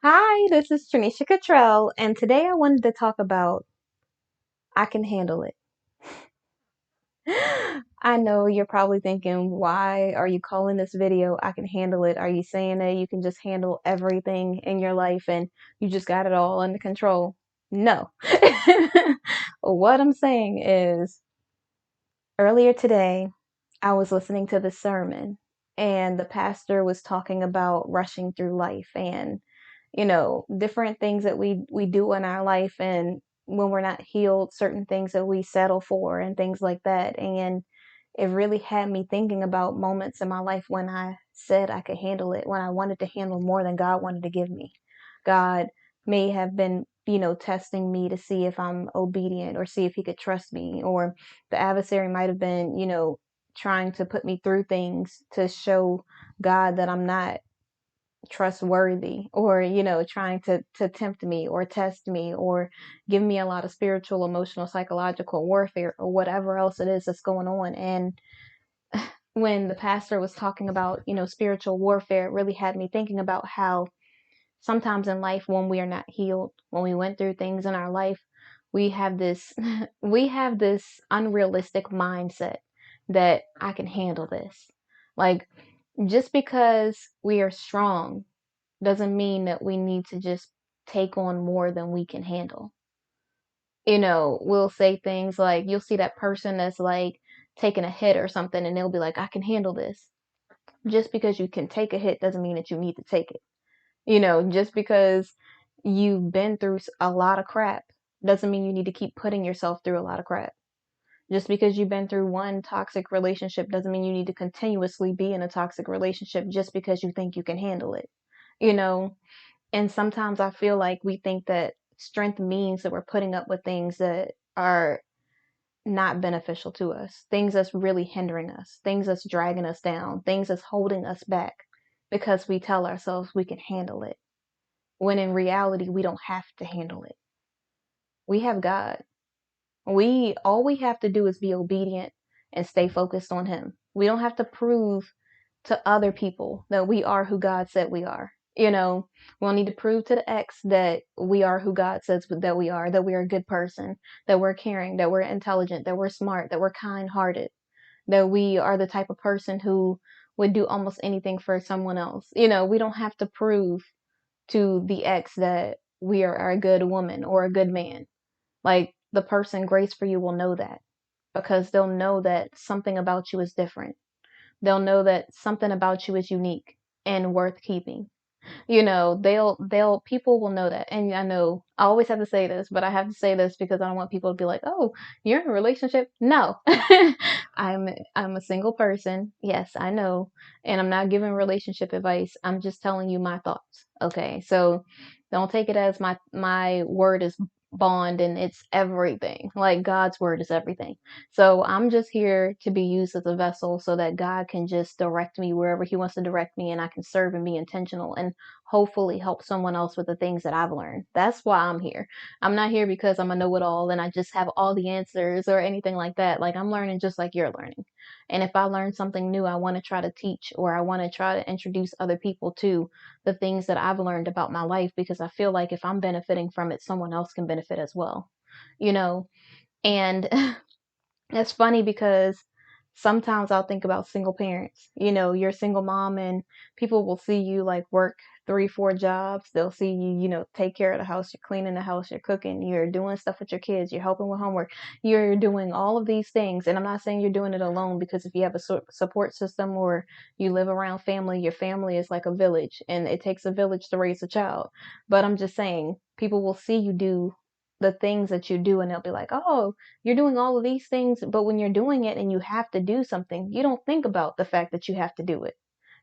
Hi, this is Trinesha Cottrell, and today I wanted to talk about I can handle it. I know you're probably thinking, why are you calling this video I can handle it? Are you saying that you can just handle everything in your life and you just got it all under control? No. What I'm saying is, earlier today, I was listening to the sermon, and the pastor was talking about rushing through life and different things that we do in our life, and when we're not healed, certain things that we settle for and things like that. And it really had me thinking about moments in my life when I said I could handle it, when I wanted to handle more than God wanted to give me. God may have been, testing me to see if I'm obedient or see if he could trust me, or the adversary might have been, trying to put me through things to show God that I'm not trustworthy, or trying to tempt me or test me or give me a lot of spiritual, emotional, psychological warfare or whatever else it is that's going on. And when the pastor was talking about spiritual warfare, it really had me thinking about how sometimes in life, when we are not healed, when we went through things in our life, we have this we have this unrealistic mindset that I can handle this. Like, just because we are strong doesn't mean that we need to just take on more than we can handle. We'll say things like, you'll see that person that's like taking a hit or something, and they'll be like, I can handle this. Just because you can take a hit doesn't mean that you need to take it. Just because you've been through a lot of crap doesn't mean you need to keep putting yourself through a lot of crap. Just because you've been through one toxic relationship doesn't mean you need to continuously be in a toxic relationship just because you think you can handle it. You know, And sometimes I feel like we think that strength means that we're putting up with things that are not beneficial to us, things that's really hindering us, things that's dragging us down, things that's holding us back because we tell ourselves we can handle it. When in reality, we don't have to handle it. We have God. We have to do is be obedient and stay focused on him. We don't have to prove to other people that we are who God said we are. We don't need to prove to the ex that we are who God says that we are, that we're a good person, that we're caring, that we're intelligent, that we're smart, that we're kind hearted, that we are the type of person who would do almost anything for someone else. We don't have to prove to the ex that we are a good woman or a good man. Like, the person grace for you will know that, because they'll know that something about you is different. They'll know that something about you is unique and worth keeping. They'll people will know that. And I know I always have to say this, but I have to say this because I don't want people to be like, oh, you're in a relationship. No. I'm a single person. Yes, I know. And I'm not giving relationship advice. I'm just telling you my thoughts. Okay. So don't take it as my word is bond and it's everything. Like, God's word is everything. So I'm just here to be used as a vessel so that God can just direct me wherever he wants to direct me, and I can serve and be intentional and hopefully help someone else with the things that I've learned. That's why I'm here. I'm not here because I'm a know-it-all and I just have all the answers or anything like that. Like, I'm learning just like you're learning. And if I learn something new, I want to try to teach, or I want to try to introduce other people to the things that I've learned about my life, because I feel like if I'm benefiting from it, someone else can benefit as well. You know, and it's funny because sometimes I'll think about single parents. You're a single mom, and people will see you like work three, four jobs. They'll see you, take care of the house, you're cleaning the house, you're cooking, you're doing stuff with your kids, you're helping with homework, you're doing all of these things. And I'm not saying you're doing it alone, because if you have a support system or you live around family, your family is like a village, and it takes a village to raise a child. But I'm just saying, people will see you do the things that you do, and they'll be like, oh, you're doing all of these things. But when you're doing it and you have to do something, you don't think about the fact that you have to do it.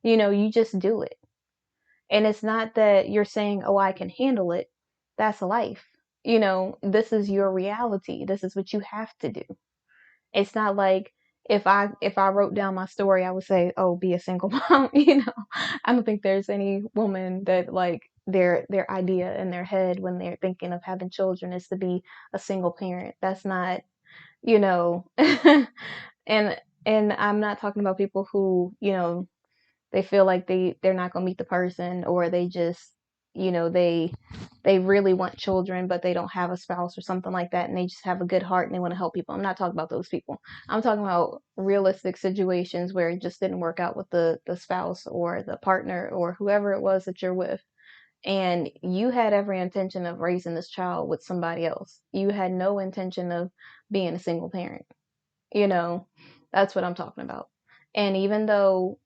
You just do it. And it's not that you're saying, oh, I can handle it. That's life. This is your reality. This is what you have to do. It's not like, if I wrote down my story, I would say, oh, be a single mom. I don't think there's any woman that, like, their idea in their head when they're thinking of having children is to be a single parent. That's not, you know and I'm not talking about people who, they feel like they're not going to meet the person, or they just you know, they really want children, but they don't have a spouse or something like that, and they just have a good heart and they want to help people. I'm not talking about those people. I'm talking about realistic situations where it just didn't work out with the spouse or the partner or whoever it was that you're with. And you had every intention of raising this child with somebody else. You had no intention of being a single parent. You know, that's what I'm talking about. And even though,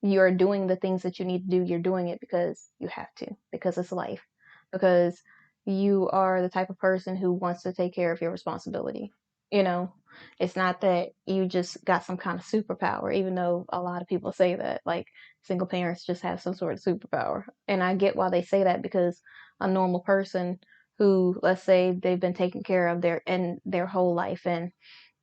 you're doing the things that you need to do, you're doing it because you have to, because it's life, because you are the type of person who wants to take care of your responsibility. You know, it's not that you just got some kind of superpower, even though a lot of people say that, like single parents just have some sort of superpower. And I get why they say that, because a normal person who, let's say they've been taken care of their whole life, and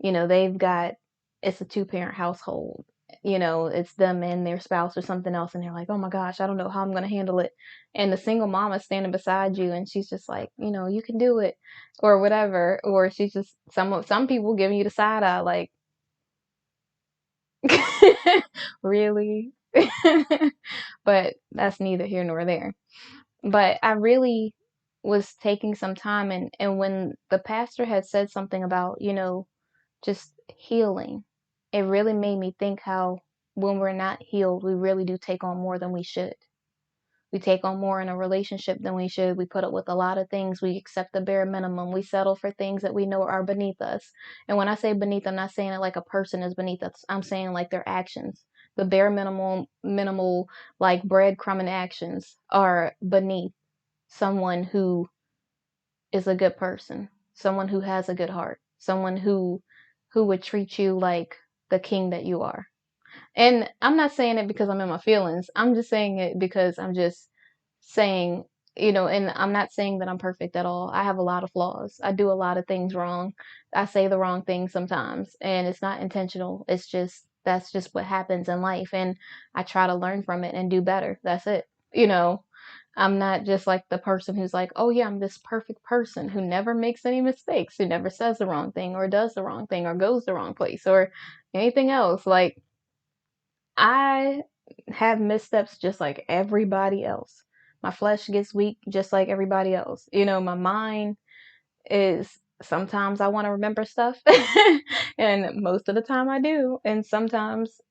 they've got, it's a two-parent household, it's them and their spouse or something else, and they're like, oh my gosh, I don't know how I'm going to handle it. And the single mom is standing beside you, and she's just like, you can do it, or whatever. Or she's just, some people giving you the side eye, like, really? But that's neither here nor there. But I really was taking some time, and when the pastor had said something about, just healing, it really made me think how when we're not healed, we really do take on more than we should. We take on more in a relationship than we should. We put up with a lot of things. We accept the bare minimum. We settle for things that we know are beneath us. And when I say beneath, I'm not saying it like a person is beneath us. I'm saying like their actions. The bare minimal, like breadcrumbing actions are beneath someone who is a good person, someone who has a good heart, someone who would treat you like the king that you are. And I'm not saying it because I'm in my feelings. I'm just saying it because I'm just saying, and I'm not saying that I'm perfect at all. I have a lot of flaws. I do a lot of things wrong. I say the wrong things sometimes, and it's not intentional. It's just, that's just what happens in life. And I try to learn from it and do better. That's it. You know, I'm not just like the person who's like, oh yeah, I'm this perfect person who never makes any mistakes, who never says the wrong thing or does the wrong thing or goes the wrong place or anything else. Like, I have missteps just like everybody else. My flesh gets weak just like everybody else. My mind is, sometimes I want to remember stuff, and most of the time I do. And sometimes,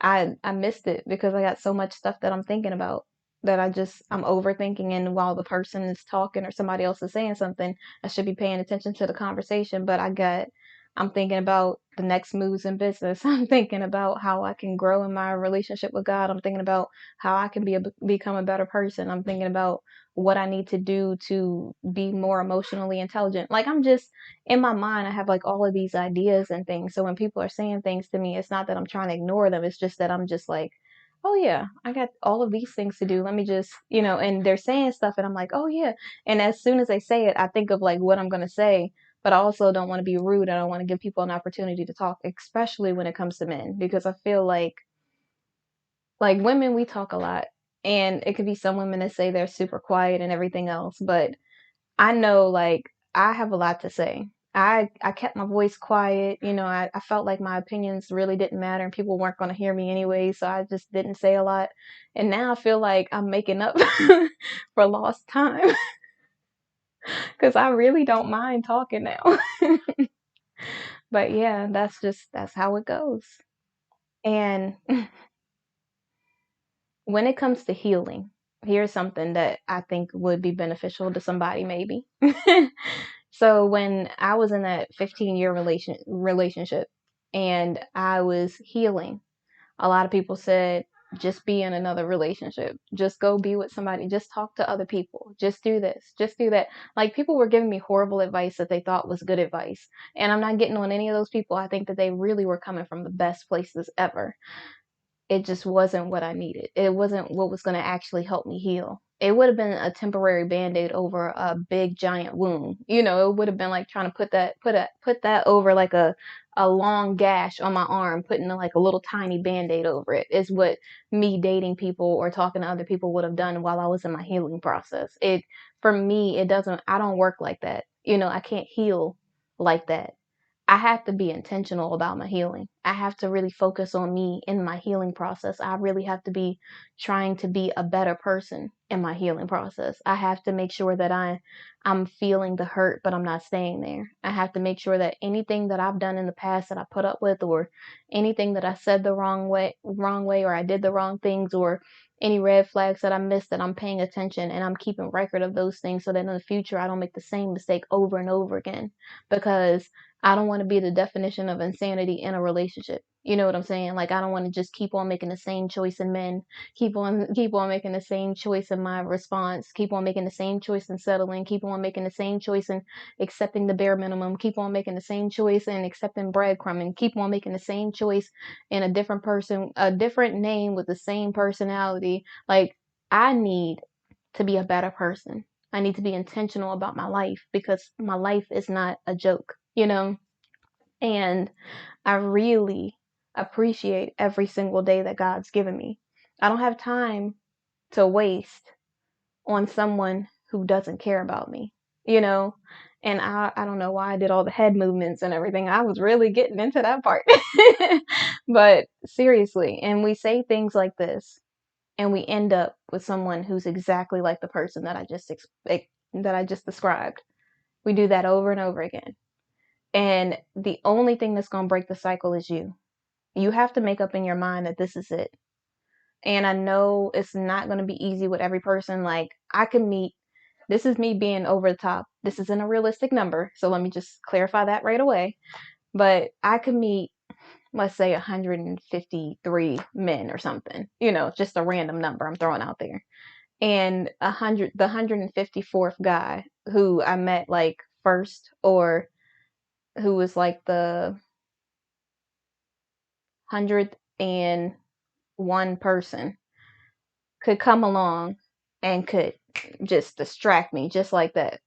I missed it because I got so much stuff that I'm thinking about that I'm overthinking. And while the person is talking or somebody else is saying something, I should be paying attention to the conversation. But I'm thinking about the next moves in business. I'm thinking about how I can grow in my relationship with God. I'm thinking about how I can become a better person. I'm thinking about what I need to do to be more emotionally intelligent. Like, I'm just, in my mind, I have like all of these ideas and things. So when people are saying things to me, it's not that I'm trying to ignore them. It's just that I'm just like, oh yeah, I got all of these things to do. Let me just, and they're saying stuff and I'm like, oh yeah. And as soon as they say it, I think of like what I'm going to say, but I also don't want to be rude. I don't want to give people an opportunity to talk, especially when it comes to men, because I feel like women, we talk a lot, and it could be some women that say they're super quiet and everything else, but I know, like, I have a lot to say. I kept my voice quiet. I felt like my opinions really didn't matter and people weren't going to hear me anyway, so I just didn't say a lot. And now I feel like I'm making up for lost time, because I really don't mind talking now. But yeah, that's how it goes. And when it comes to healing, here's something that I think would be beneficial to somebody, maybe. So when I was in that 15-year relationship and I was healing, a lot of people said, just be in another relationship. Just go be with somebody. Just talk to other people. Just do this. Just do that. Like, people were giving me horrible advice that they thought was good advice. And I'm not getting on any of those people. I think that they really were coming from the best places ever. It just wasn't what I needed. It wasn't what was going to actually help me heal. It would have been a temporary band-aid over a big giant wound. It would have been like trying to put that over like a long gash on my arm, putting like a little tiny band-aid over it, is what me dating people or talking to other people would have done while I was in my healing process. For me, it doesn't, I don't work like that. I can't heal like that. I have to be intentional about my healing. I have to really focus on me in my healing process. I really have to be trying to be a better person in my healing process. I have to make sure that I'm feeling the hurt, but I'm not staying there. I have to make sure that anything that I've done in the past that I put up with, or anything that I said the wrong way, or I did the wrong things, or any red flags that I missed, that I'm paying attention and I'm keeping record of those things so that in the future I don't make the same mistake over and over again. Because I don't want to be the definition of insanity in a relationship. You know what I'm saying? Like, I don't want to just keep on making the same choice in men, keep on making the same choice in my response, keep on making the same choice in settling, keep on making the same choice in accepting the bare minimum, keep on making the same choice in accepting breadcrumbing, keep on making the same choice in a different person, a different name with the same personality. Like, I need to be a better person. I need to be intentional about my life, because my life is not a joke, you know? And I really appreciate every single day that God's given me. I don't have time to waste on someone who doesn't care about me, you know? And I don't know why I did all the head movements and everything. I was really getting into that part. But seriously, and we say things like this, and we end up with someone who's exactly like the person that I just described. We do that over and over again. And the only thing that's going to break the cycle is you. You have to make up in your mind that this is it. And I know it's not going to be easy with every person. Like, this is me being over the top. This isn't a realistic number. So let me just clarify that right away. But I could meet, let's say, 153 men or something, just a random number I'm throwing out there. And the 154th guy who I met like first, or who was like the 101 person, could come along and could just distract me just like that.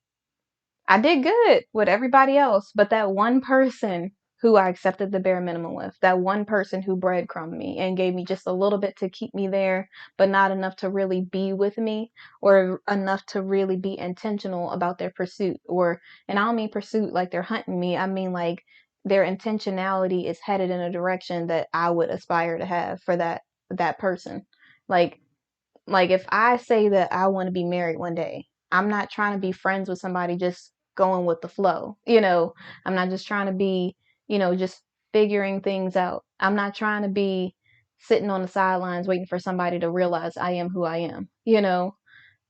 I did good with everybody else, but that one person who I accepted the bare minimum with, that one person who breadcrumbed me and gave me just a little bit to keep me there, but not enough to really be with me, or enough to really be intentional about their pursuit. And I don't mean pursuit like they're hunting me. I mean like their intentionality is headed in a direction that I would aspire to have for that person. Like if I say that I want to be married one day, I'm not trying to be friends with somebody just going with the flow. I'm not just trying to be, just figuring things out. I'm not trying to be sitting on the sidelines waiting for somebody to realize I am who I am.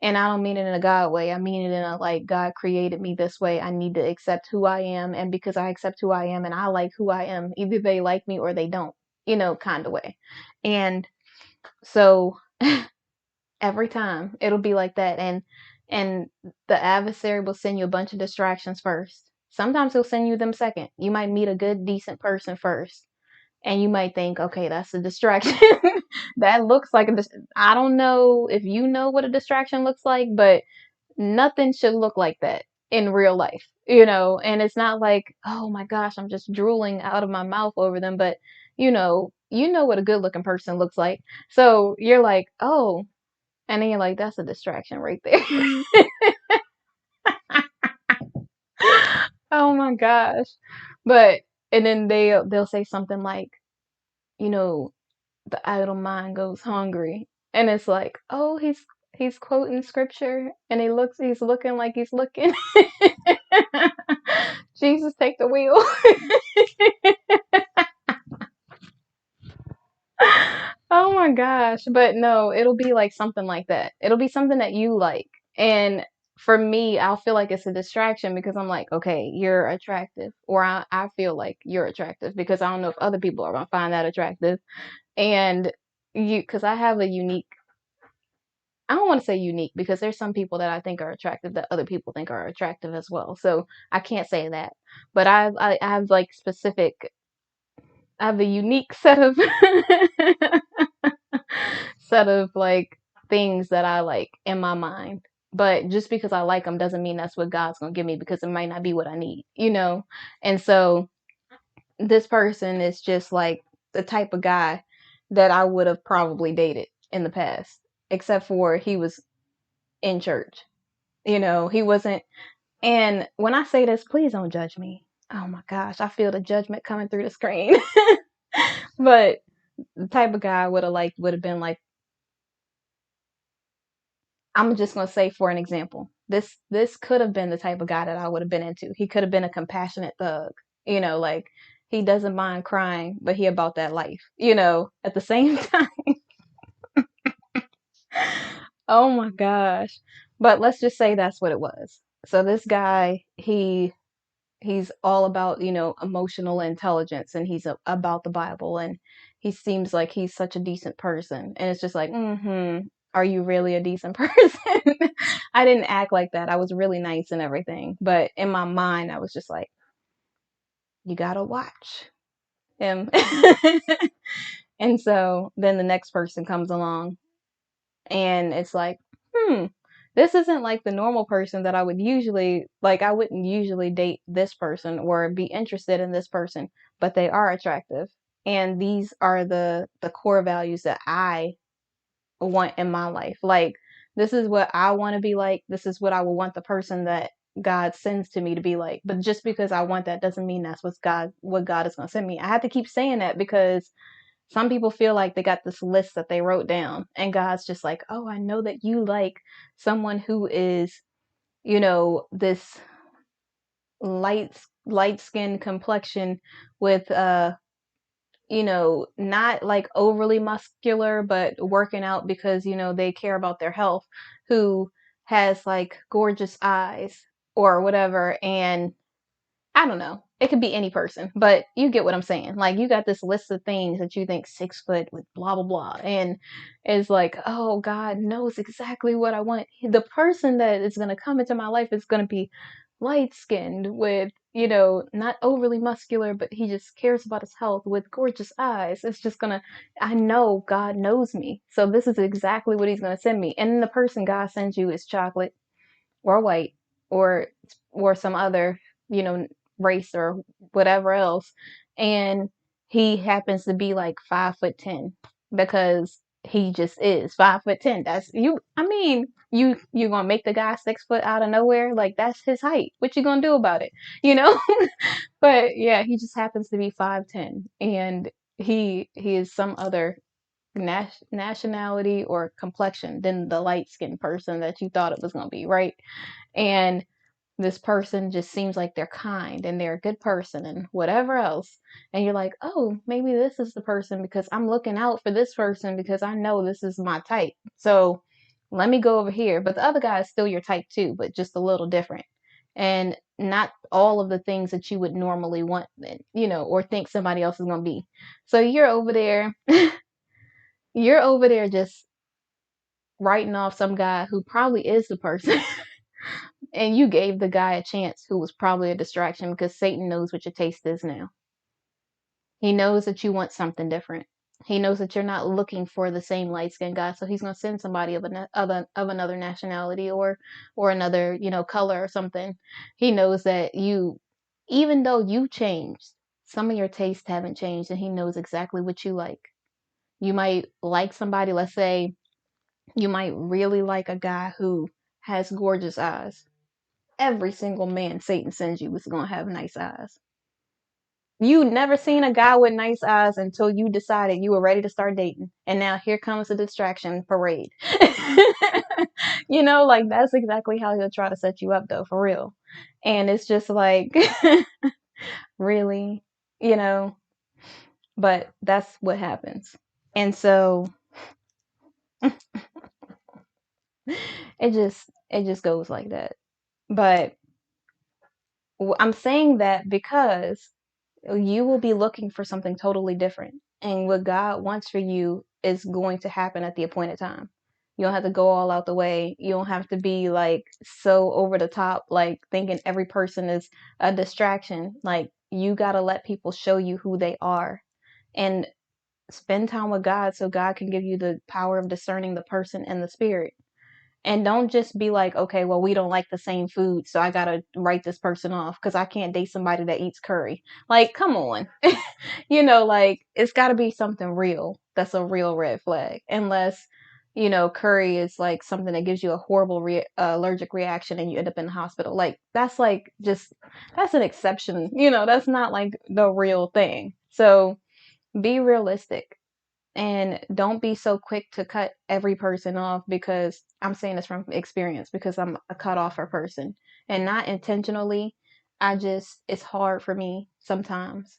And I don't mean it in a God way. I mean it in a, like, God created me this way. I need to accept who I am. And because I accept who I am and I like who I am, either they like me or they don't, kind of way. And so every time it'll be like that. And the adversary will send you a bunch of distractions first. Sometimes he'll send you them second. You might meet a good decent person first, and you might think, okay, that's a distraction. That looks like I don't know if you know what a distraction looks like, but nothing should look like that in real life. And it's not like, oh my gosh, I'm just drooling out of my mouth over them, but you know what a good looking person looks like. So you're like, oh, and then you're like, that's a distraction right there. Oh my gosh. But and then they'll say something like, you know, the idle mind goes hungry. And it's like, oh, he's quoting scripture, and he's looking like he's looking. Jesus, take the wheel. Oh my gosh. But no, it'll be like something like that. It'll be something that you like. And for me, I'll feel like it's a distraction because I'm like, okay, you're attractive. Or I feel like you're attractive because I don't know if other people are going to find that attractive. And because I have I don't want to say unique, because there's some people that I think are attractive that other people think are attractive as well. So I can't say that. But I have like I have a unique set of like things that I like in my mind. But just because I like them doesn't mean that's what God's gonna give me, because it might not be what I need. And so this person is just like the type of guy that I would have probably dated in the past, except for he was in church. He wasn't. And when I say this, please don't judge me. Oh my gosh, I feel the judgment coming through the screen. But the type of guy would have been like, I'm just gonna say for an example, this could have been the type of guy that I would have been into. He could have been a compassionate thug, like he doesn't mind crying, but he about that life, at the same time. Oh my gosh. But let's just say that's what it was. So this guy, he's all about, emotional intelligence, and he's about the Bible, and he seems like he's such a decent person. And it's just like, are you really a decent person? I didn't act like that. I was really nice and everything. But in my mind, I was just like, you gotta watch him. And so then the next person comes along, and it's like, hmm, this isn't like the normal person that I would usually like. I wouldn't usually date this person or be interested in this person, but they are attractive, and these are the core values that I want in my life. Like, this is what I want to be like. This is what I would want the person that God sends to me to be like. But just because I want that doesn't mean that's what God is going to send me. I have to keep saying that because some people feel like they got this list that they wrote down, and God's just like, oh, I know that you like someone who is, this light skin complexion with not like overly muscular, but working out because, they care about their health, who has like gorgeous eyes or whatever. And I don't know. It could be any person, but you get what I'm saying. Like, you got this list of things that you think 6 foot with blah blah blah, and it's like, oh, God knows exactly what I want. The person that is gonna come into my life is gonna be light skinned with, not overly muscular, but he just cares about his health with gorgeous eyes. It's just gonna. I know God knows me, so this is exactly what He's gonna send me. And then the person God sends you is chocolate or white or some other, you know, race or whatever else. And he happens to be like 5'10" because he just is 5'10". That's you. I mean, you gonna make the guy 6 foot out of nowhere? Like, that's his height. What you gonna do about it? You know? But yeah, he just happens to be 5'10", and he is some other nationality or complexion than the light skinned person that you thought it was gonna be, right? And this person just seems like they're kind and they're a good person and whatever else. And you're like, oh, maybe this is the person because I'm looking out for this person because I know this is my type. So let me go over here. But the other guy is still your type too, but just a little different. And not all of the things that you would normally want, or think somebody else is going to be. So you're over there, you're over there just writing off some guy who probably is the person. And you gave the guy a chance who was probably a distraction because Satan knows what your taste is now. He knows that you want something different. He knows that you're not looking for the same light skinned guy, so he's gonna send somebody of another nationality or another, color or something. He knows that even though you changed, some of your tastes haven't changed, and he knows exactly what you like. You might like somebody, let's say, you might really like a guy who has gorgeous eyes. Every single man Satan sends you is gonna have nice eyes. You never seen a guy with nice eyes until you decided you were ready to start dating. And now here comes the distraction parade. Like, that's exactly how he'll try to set you up though, for real. And it's just like, really, you know, but that's what happens. And so it just goes like that. But I'm saying that because you will be looking for something totally different. And what God wants for you is going to happen at the appointed time. You don't have to go all out the way. You don't have to be like so over the top, like thinking every person is a distraction. Like, you got to let people show you who they are and spend time with God so God can give you the power of discerning the person and the spirit. And don't just be like, okay, well, we don't like the same food, so I gotta write this person off because I can't date somebody that eats curry. Like, come on. Like, it's gotta be something real that's a real red flag. Unless curry is like something that gives you a horrible allergic reaction and you end up in the hospital. Like that's like just that's an exception. That's not like the real thing. So be realistic and don't be so quick to cut every person off, because I'm saying this from experience because I'm a cut offer person and not intentionally. It's hard for me sometimes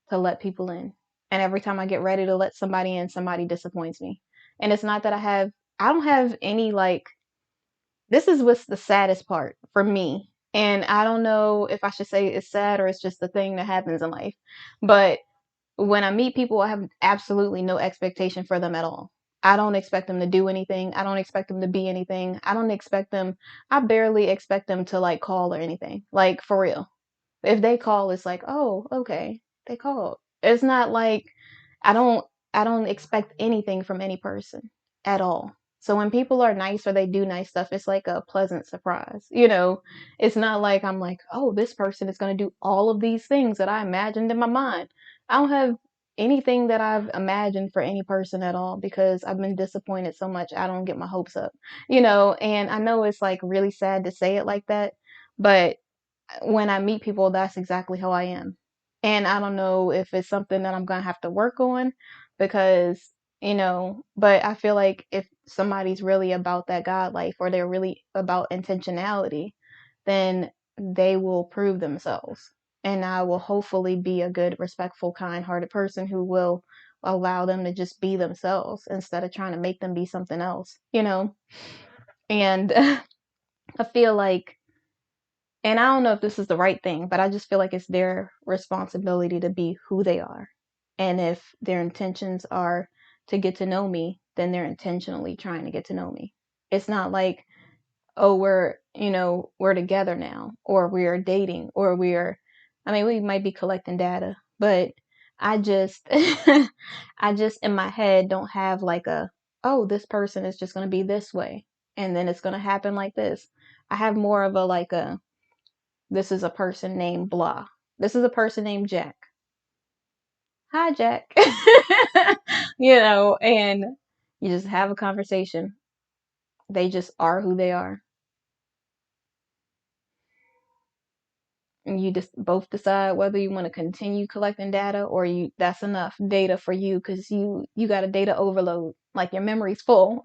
to let people in. And every time I get ready to let somebody in, somebody disappoints me. And it's not that I don't have any like, this is what's the saddest part for me. And I don't know if I should say it's sad or it's just the thing that happens in life. But when I meet people, I have absolutely no expectation for them at all. I don't expect them to do anything. I don't expect them to be anything. I barely expect them to like call or anything. Like for real. If they call, it's like, oh, okay, they called. It's not like I don't I don't expect anything from any person at all. So when people are nice or they do nice stuff, it's like a pleasant surprise. It's not like I'm like, oh, this person is going to do all of these things that I imagined in my mind. I don't have anything that I've imagined for any person at all because I've been disappointed so much. I don't get my hopes up, and I know it's like really sad to say it like that, but when I meet people, that's exactly how I am. And I don't know if it's something that I'm going to have to work on because, but I feel like if somebody's really about that God life or they're really about intentionality, then they will prove themselves. And I will hopefully be a good, respectful, kind hearted person who will allow them to just be themselves instead of trying to make them be something else. And I feel like, and I don't know if this is the right thing, but I just feel like it's their responsibility to be who they are. And if their intentions are to get to know me, then they're intentionally trying to get to know me. It's not like, oh, we're together now, or we're dating, or I mean, we might be collecting data, but I just, I just in my head don't have like oh, this person is just going to be this way. And then it's going to happen like this. I have more of a like this is a person named blah. This is a person named Jack. Hi, Jack. And you just have a conversation. They just are who they are. And you just both decide whether you want to continue collecting data or that's enough data for you because you got a data overload. Like your memory's full.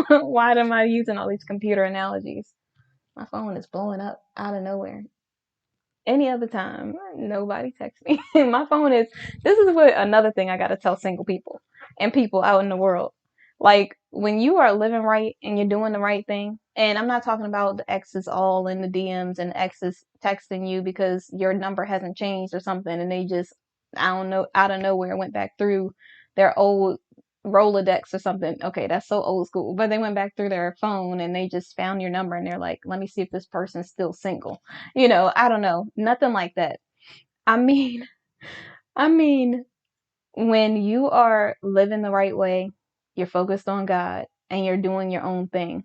Why am I using all these computer analogies? My phone is blowing up out of nowhere. Any other time, nobody texts me. My phone is, this is what another thing I gotta tell single people and people out in the world. Like, when you are living right and you're doing the right thing, and I'm not talking about the exes all in the DMs and exes texting you because your number hasn't changed or something and they just, I don't know, out of nowhere went back through their old Rolodex or something. Okay, that's so old school. But they went back through their phone and they just found your number and they're like, let me see if this person's still single. I don't know. Nothing like that. I mean, I mean, when you are living the right way, you're focused on God and you're doing your own thing.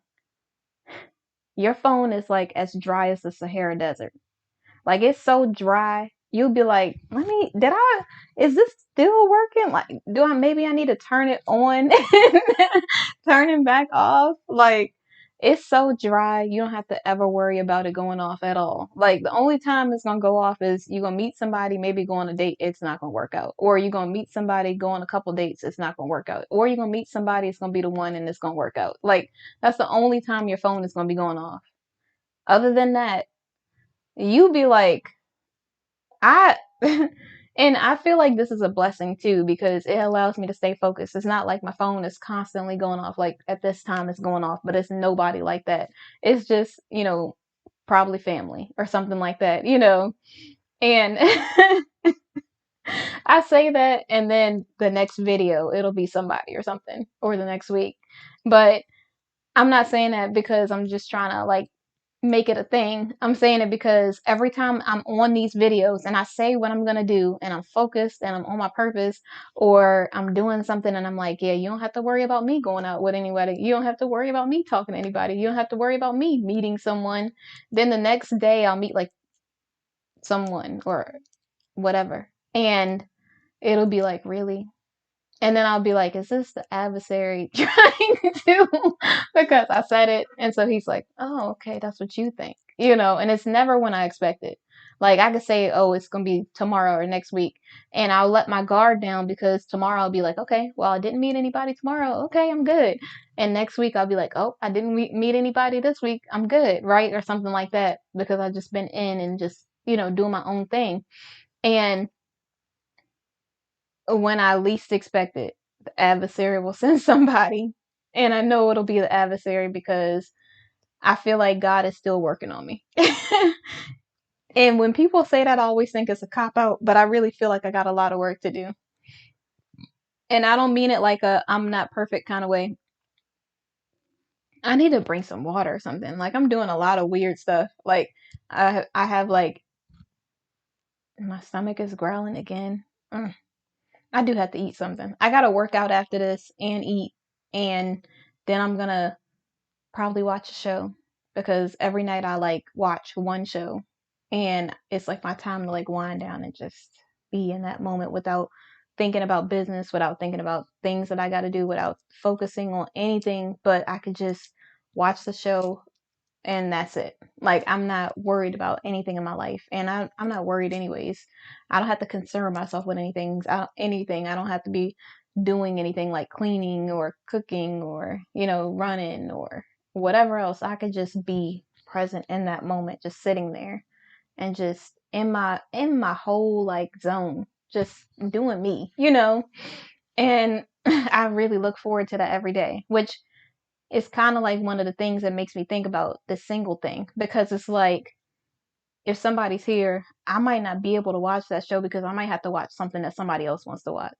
Your phone is like as dry as the Sahara Desert. Like it's so dry. You'll be like, is this still working? Like, maybe I need to turn it on, turn it back off? Like, it's so dry. You don't have to ever worry about it going off at all. Like, the only time it's going to go off is you're going to meet somebody, maybe go on a date, it's not going to work out. Or you're going to meet somebody, go on a couple dates, it's not going to work out. Or you're going to meet somebody, it's going to be the one and it's going to work out. Like, that's the only time your phone is going to be going off. Other than that, you be like, I and I feel like this is a blessing too because it allows me to stay focused. It's not like my phone is constantly going off like at this time it's going off, but it's nobody like that. It's just, probably family or something like that. And I say that and then the next video it'll be somebody or something or the next week. But I'm not saying that because I'm just trying to like make it a thing. I'm saying it because every time I'm on these videos and I say what I'm going to do and I'm focused and I'm on my purpose or I'm doing something and I'm like, yeah, you don't have to worry about me going out with anybody. You don't have to worry about me talking to anybody. You don't have to worry about me meeting someone. Then the next day I'll meet like someone or whatever. And it'll be like, really? And then I'll be like, is this the adversary trying to, because I said it. And so he's like, oh, okay, that's what you think, and it's never when I expect it. Like I could say, oh, it's going to be tomorrow or next week. And I'll let my guard down because tomorrow I'll be like, okay, well, I didn't meet anybody tomorrow. Okay, I'm good. And next week I'll be like, oh, I didn't meet anybody this week. I'm good. Right. Or something like that because I've just been in and just, doing my own thing. And when I least expect it, the adversary will send somebody. And I know it'll be the adversary because I feel like God is still working on me. And when people say that, I always think it's a cop out, but I really feel like I got a lot of work to do. And I don't mean it like a I'm not perfect kind of way. I need to bring some water or something. Like I'm doing a lot of weird stuff. Like I have like my stomach is growling again. I do have to eat something. I got to work out after this and eat, and then I'm gonna probably watch a show because every night I like watch one show, and it's like my time to like wind down and just be in that moment without thinking about business, without thinking about things that I got to do, without focusing on anything, but I could just watch the show and that's it. Like I'm not worried about anything in my life, and I'm not worried anyways. I don't have to concern myself with anything. I don't have to be doing anything like cleaning or cooking or running or whatever else. I could just be present in that moment, just sitting there and just in my whole like zone, just doing me. And I really look forward to that every day, which it's kind of like one of the things that makes me think about the single thing because it's like if somebody's here, I might not be able to watch that show because I might have to watch something that somebody else wants to watch.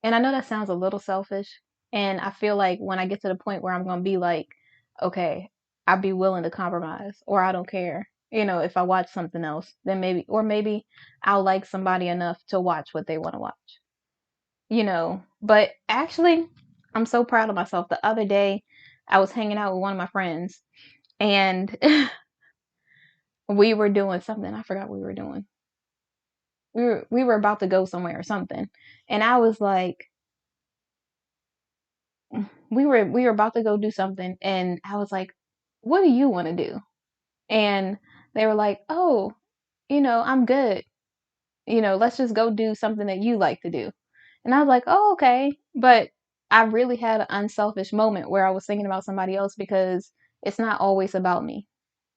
And I know that sounds a little selfish. And I feel like when I get to the point where I'm going to be like, okay, I'd be willing to compromise or I don't care. If I watch something else, then maybe I'll like somebody enough to watch what they want to watch. But actually, I'm so proud of myself. The other day, I was hanging out with one of my friends and we were doing something. I forgot what we were doing. We were about to go somewhere or something. And I was like, we were about to go do something and I was like, what do you want to do? And they were like, oh, I'm good. Let's just go do something that you like to do. And I was like, oh, okay. But I really had an unselfish moment where I was thinking about somebody else because it's not always about me,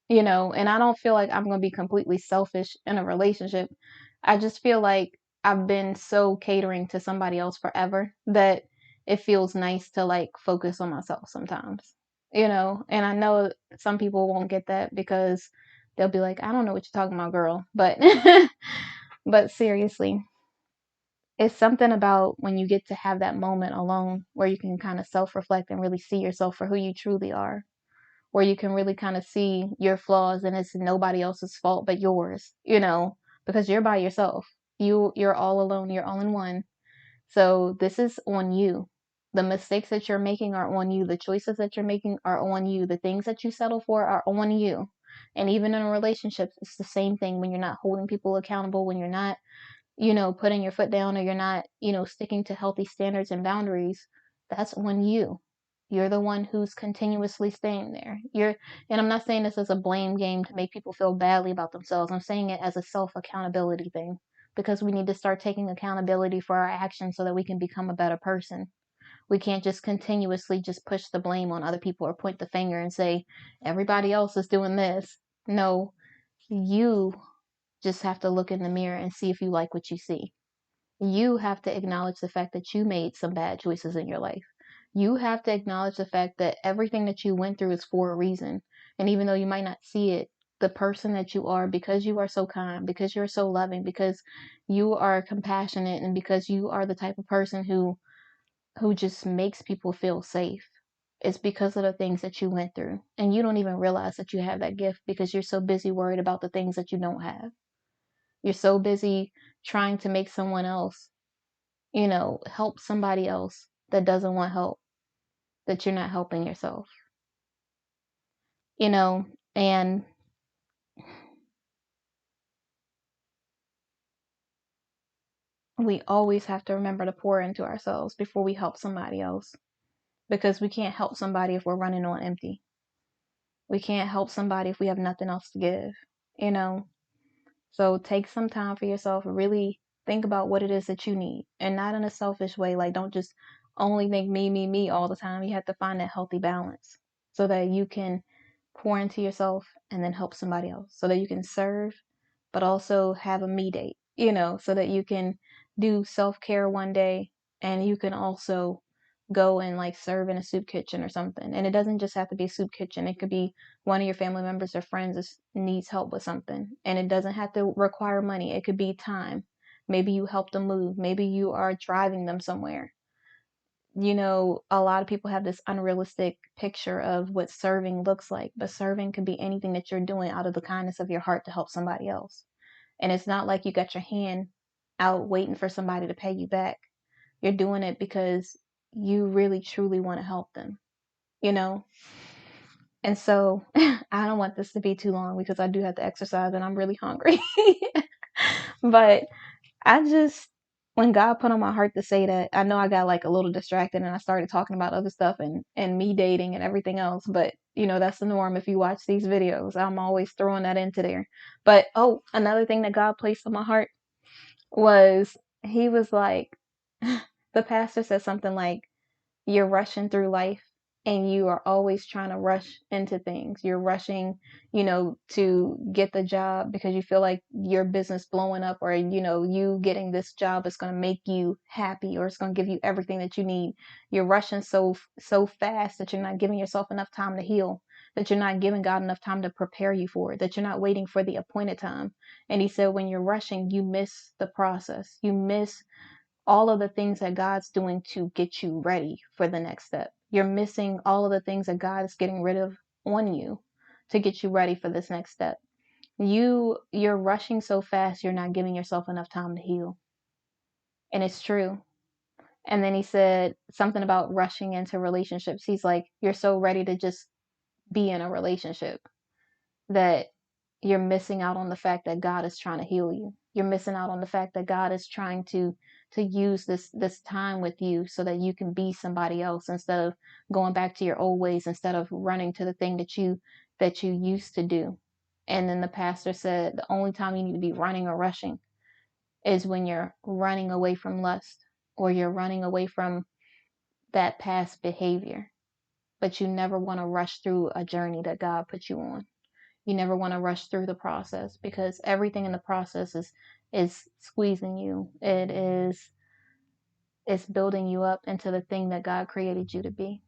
and I don't feel like I'm going to be completely selfish in a relationship. I just feel like I've been so catering to somebody else forever that it feels nice to like focus on myself sometimes, and I know some people won't get that because they'll be like, I don't know what you're talking about, girl. But, but seriously, it's something about when you get to have that moment alone where you can kind of self reflect and really see yourself for who you truly are, where you can really kind of see your flaws and it's nobody else's fault but yours, because you're by yourself. You're all alone, you're all in one. So this is on you. The mistakes that you're making are on you. The choices that you're making are on you. The things that you settle for are on you. And even in a relationship, it's the same thing when you're not holding people accountable, when you're not putting your foot down or you're not sticking to healthy standards and boundaries, that's on you. You're the one who's continuously staying there. And I'm not saying this as a blame game to make people feel badly about themselves. I'm saying it as a self accountability thing because we need to start taking accountability for our actions so that we can become a better person. We can't just continuously just push the blame on other people or point the finger and say, everybody else is doing this. No, you just have to look in the mirror and see if you like what you see. You have to acknowledge the fact that you made some bad choices in your life. You have to acknowledge the fact that everything that you went through is for a reason. And even though you might not see it, the person that you are, because you are so kind, because you're so loving, because you are compassionate, and because you are the type of person who just makes people feel safe, it's because of the things that you went through. And you don't even realize that you have that gift because you're so busy worried about the things that you don't have. You're so busy trying to make someone else help somebody else that doesn't want help, that you're not helping yourself, you know, and we always have to remember to pour into ourselves before we help somebody else, because we can't help somebody if we're running on empty. We can't help somebody if we have nothing else to give, you know? So take some time for yourself. Really think about what it is that you need, and not in a selfish way. Like, don't just only think me, me, me all the time. You have to find that healthy balance so that you can pour into yourself and then help somebody else, so that you can serve, but also have a me date, so that you can do self care one day and you can also go and like serve in a soup kitchen or something. And it doesn't just have to be a soup kitchen, it could be one of your family members or friends needs help with something. And it doesn't have to require money, it could be time. Maybe you help them move, maybe you are driving them somewhere. A lot of people have this unrealistic picture of what serving looks like, but serving could be anything that you're doing out of the kindness of your heart to help somebody else. And it's not like you got your hand out waiting for somebody to pay you back. You're doing it because you really truly want to help them, you know? And so I don't want this to be too long because I do have to exercise and I'm really hungry. But I just, when God put on my heart to say that, I know I got like a little distracted and I started talking about other stuff and me dating and everything else. But, that's the norm if you watch these videos. I'm always throwing that into there. But, oh, another thing that God placed on my heart was, he was like, the pastor said something like, you're rushing through life and you are always trying to rush into things. You're rushing, to get the job because you feel like your business blowing up, or, you getting this job is going to make you happy, or it's going to give you everything that you need. You're rushing so fast that you're not giving yourself enough time to heal, that you're not giving God enough time to prepare you for it, that you're not waiting for the appointed time. And he said, when you're rushing, you miss the process. You miss all of the things that God's doing to get you ready for the next step. You're missing all of the things that God is getting rid of on you to get you ready for this next step. You're rushing so fast, you're not giving yourself enough time to heal. And it's true. And then he said something about rushing into relationships. He's like, you're so ready to just be in a relationship that you're missing out on the fact that God is trying to heal you. You're missing out on the fact that God is trying to use this time with you so that you can be somebody else, instead of going back to your old ways, instead of running to the thing that you used to do. And then the pastor said the only time you need to be running or rushing is when you're running away from lust, or you're running away from that past behavior. But you never want to rush through a journey that God put you on. You never want to rush through the process, because everything in the process is squeezing you. It's building you up into the thing that God created you to be.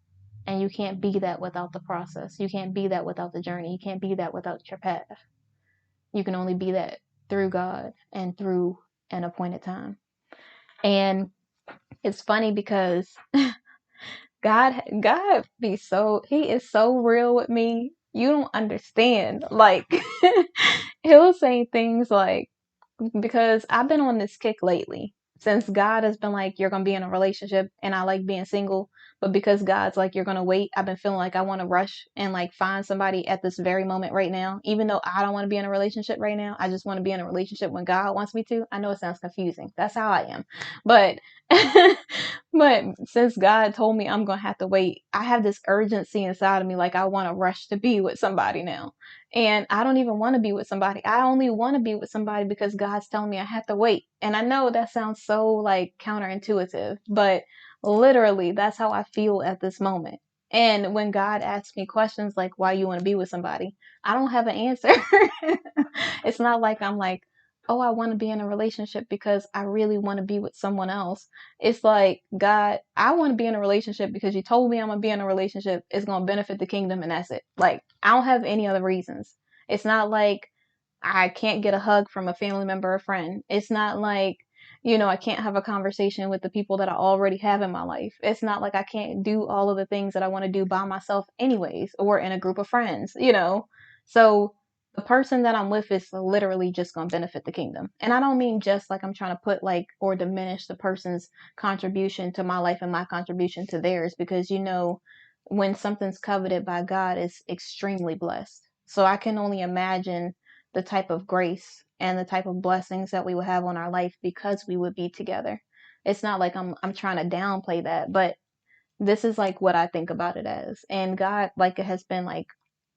And you can't be that without the process. You can't be that without the journey. You can't be that without your path. You can only be that through God and through an appointed time. And it's funny because God he is so real with me. You don't understand. Like, he'll say things like, because I've been on this kick lately since God has been like, you're going to be in a relationship, and I like being single. But because God's like, you're going to wait, I've been feeling like I want to rush and like find somebody at this very moment right now. Even though I don't want to be in a relationship right now, I just want to be in a relationship when God wants me to. I know it sounds confusing. That's how I am. But, but since God told me I'm going to have to wait, I have this urgency inside of me. Like, I want to rush to be with somebody now. And I don't even want to be with somebody. I only want to be with somebody because God's telling me I have to wait. And I know that sounds so like counterintuitive, but literally that's how I feel at this moment. And when God asks me questions like, why you want to be with somebody, I don't have an answer. It's not like I'm like, oh, I want to be in a relationship because I really want to be with someone else. It's like, God, I want to be in a relationship because you told me I'm going to be in a relationship. It's going to benefit the kingdom, and that's it. Like, I don't have any other reasons. It's not like I can't get a hug from a family member or friend. It's not like, I can't have a conversation with the people that I already have in my life. It's not like I can't do all of the things that I want to do by myself anyways, or in a group of friends. So the person that I'm with is literally just going to benefit the kingdom. And I don't mean just like I'm trying to put like, or diminish the person's contribution to my life and my contribution to theirs, because when something's coveted by God, it's extremely blessed. So I can only imagine the type of grace and the type of blessings that we would have on our life because we would be together. It's not like I'm trying to downplay that, but this is like what I think about it as. And God, like, it has been like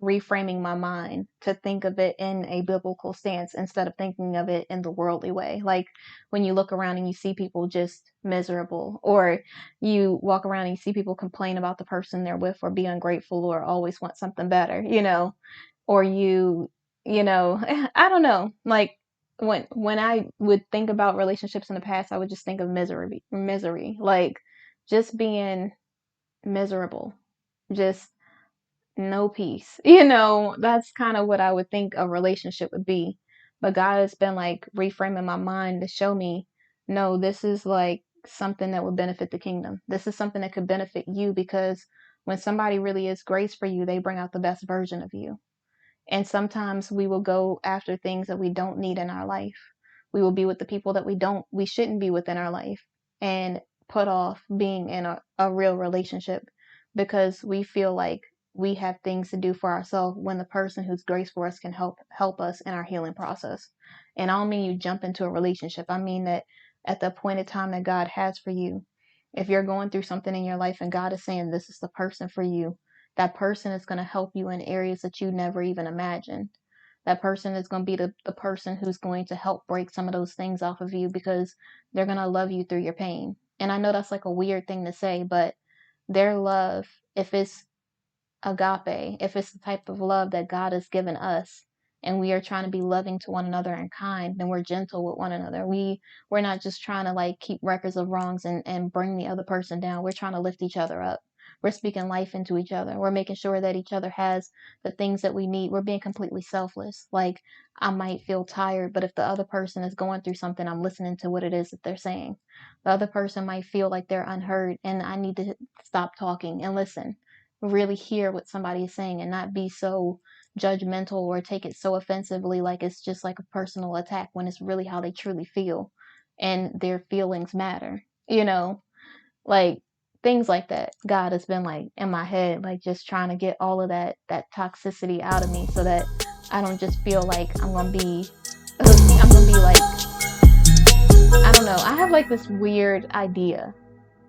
reframing my mind to think of it in a biblical stance instead of thinking of it in the worldly way. Like when you look around and you see people just miserable, or you walk around and you see people complain about the person they're with, or be ungrateful, or always want something better, or I don't know, like when I would think about relationships in the past, I would just think of misery, like just being miserable, just no peace. That's kind of what I would think a relationship would be. But God has been like reframing my mind to show me, no, this is like something that would benefit the kingdom. This is something that could benefit you, because when somebody really is grace for you, they bring out the best version of you. And sometimes we will go after things that we don't need in our life. We will be with the people that we shouldn't be with in our life, and put off being in a real relationship because we feel like we have things to do for ourselves, when the person who's grace for us can help us in our healing process. And I don't mean you jump into a relationship. I mean that at the appointed time that God has for you, if you're going through something in your life and God is saying this is the person for you, that person is going to help you in areas that you never even imagined. That person is going to be the person who's going to help break some of those things off of you, because they're going to love you through your pain. And I know that's like a weird thing to say, but their love, if it's agape, if it's the type of love that God has given us, and we are trying to be loving to one another and kind, then we're gentle with one another. We're not just trying to like keep records of wrongs and bring the other person down. We're trying to lift each other up. We're speaking life into each other. We're making sure that each other has the things that we need. We're being completely selfless. Like, I might feel tired, but if the other person is going through something, I'm listening to what it is that they're saying. The other person might feel like they're unheard, and I need to stop talking and listen, really hear what somebody is saying, and not be so judgmental or take it so offensively, like it's just like a personal attack, when it's really how they truly feel, and their feelings matter, like things like that. God has been like in my head, like just trying to get all of that toxicity out of me, so that I don't just feel like I'm gonna be like, I don't know, I have like this weird idea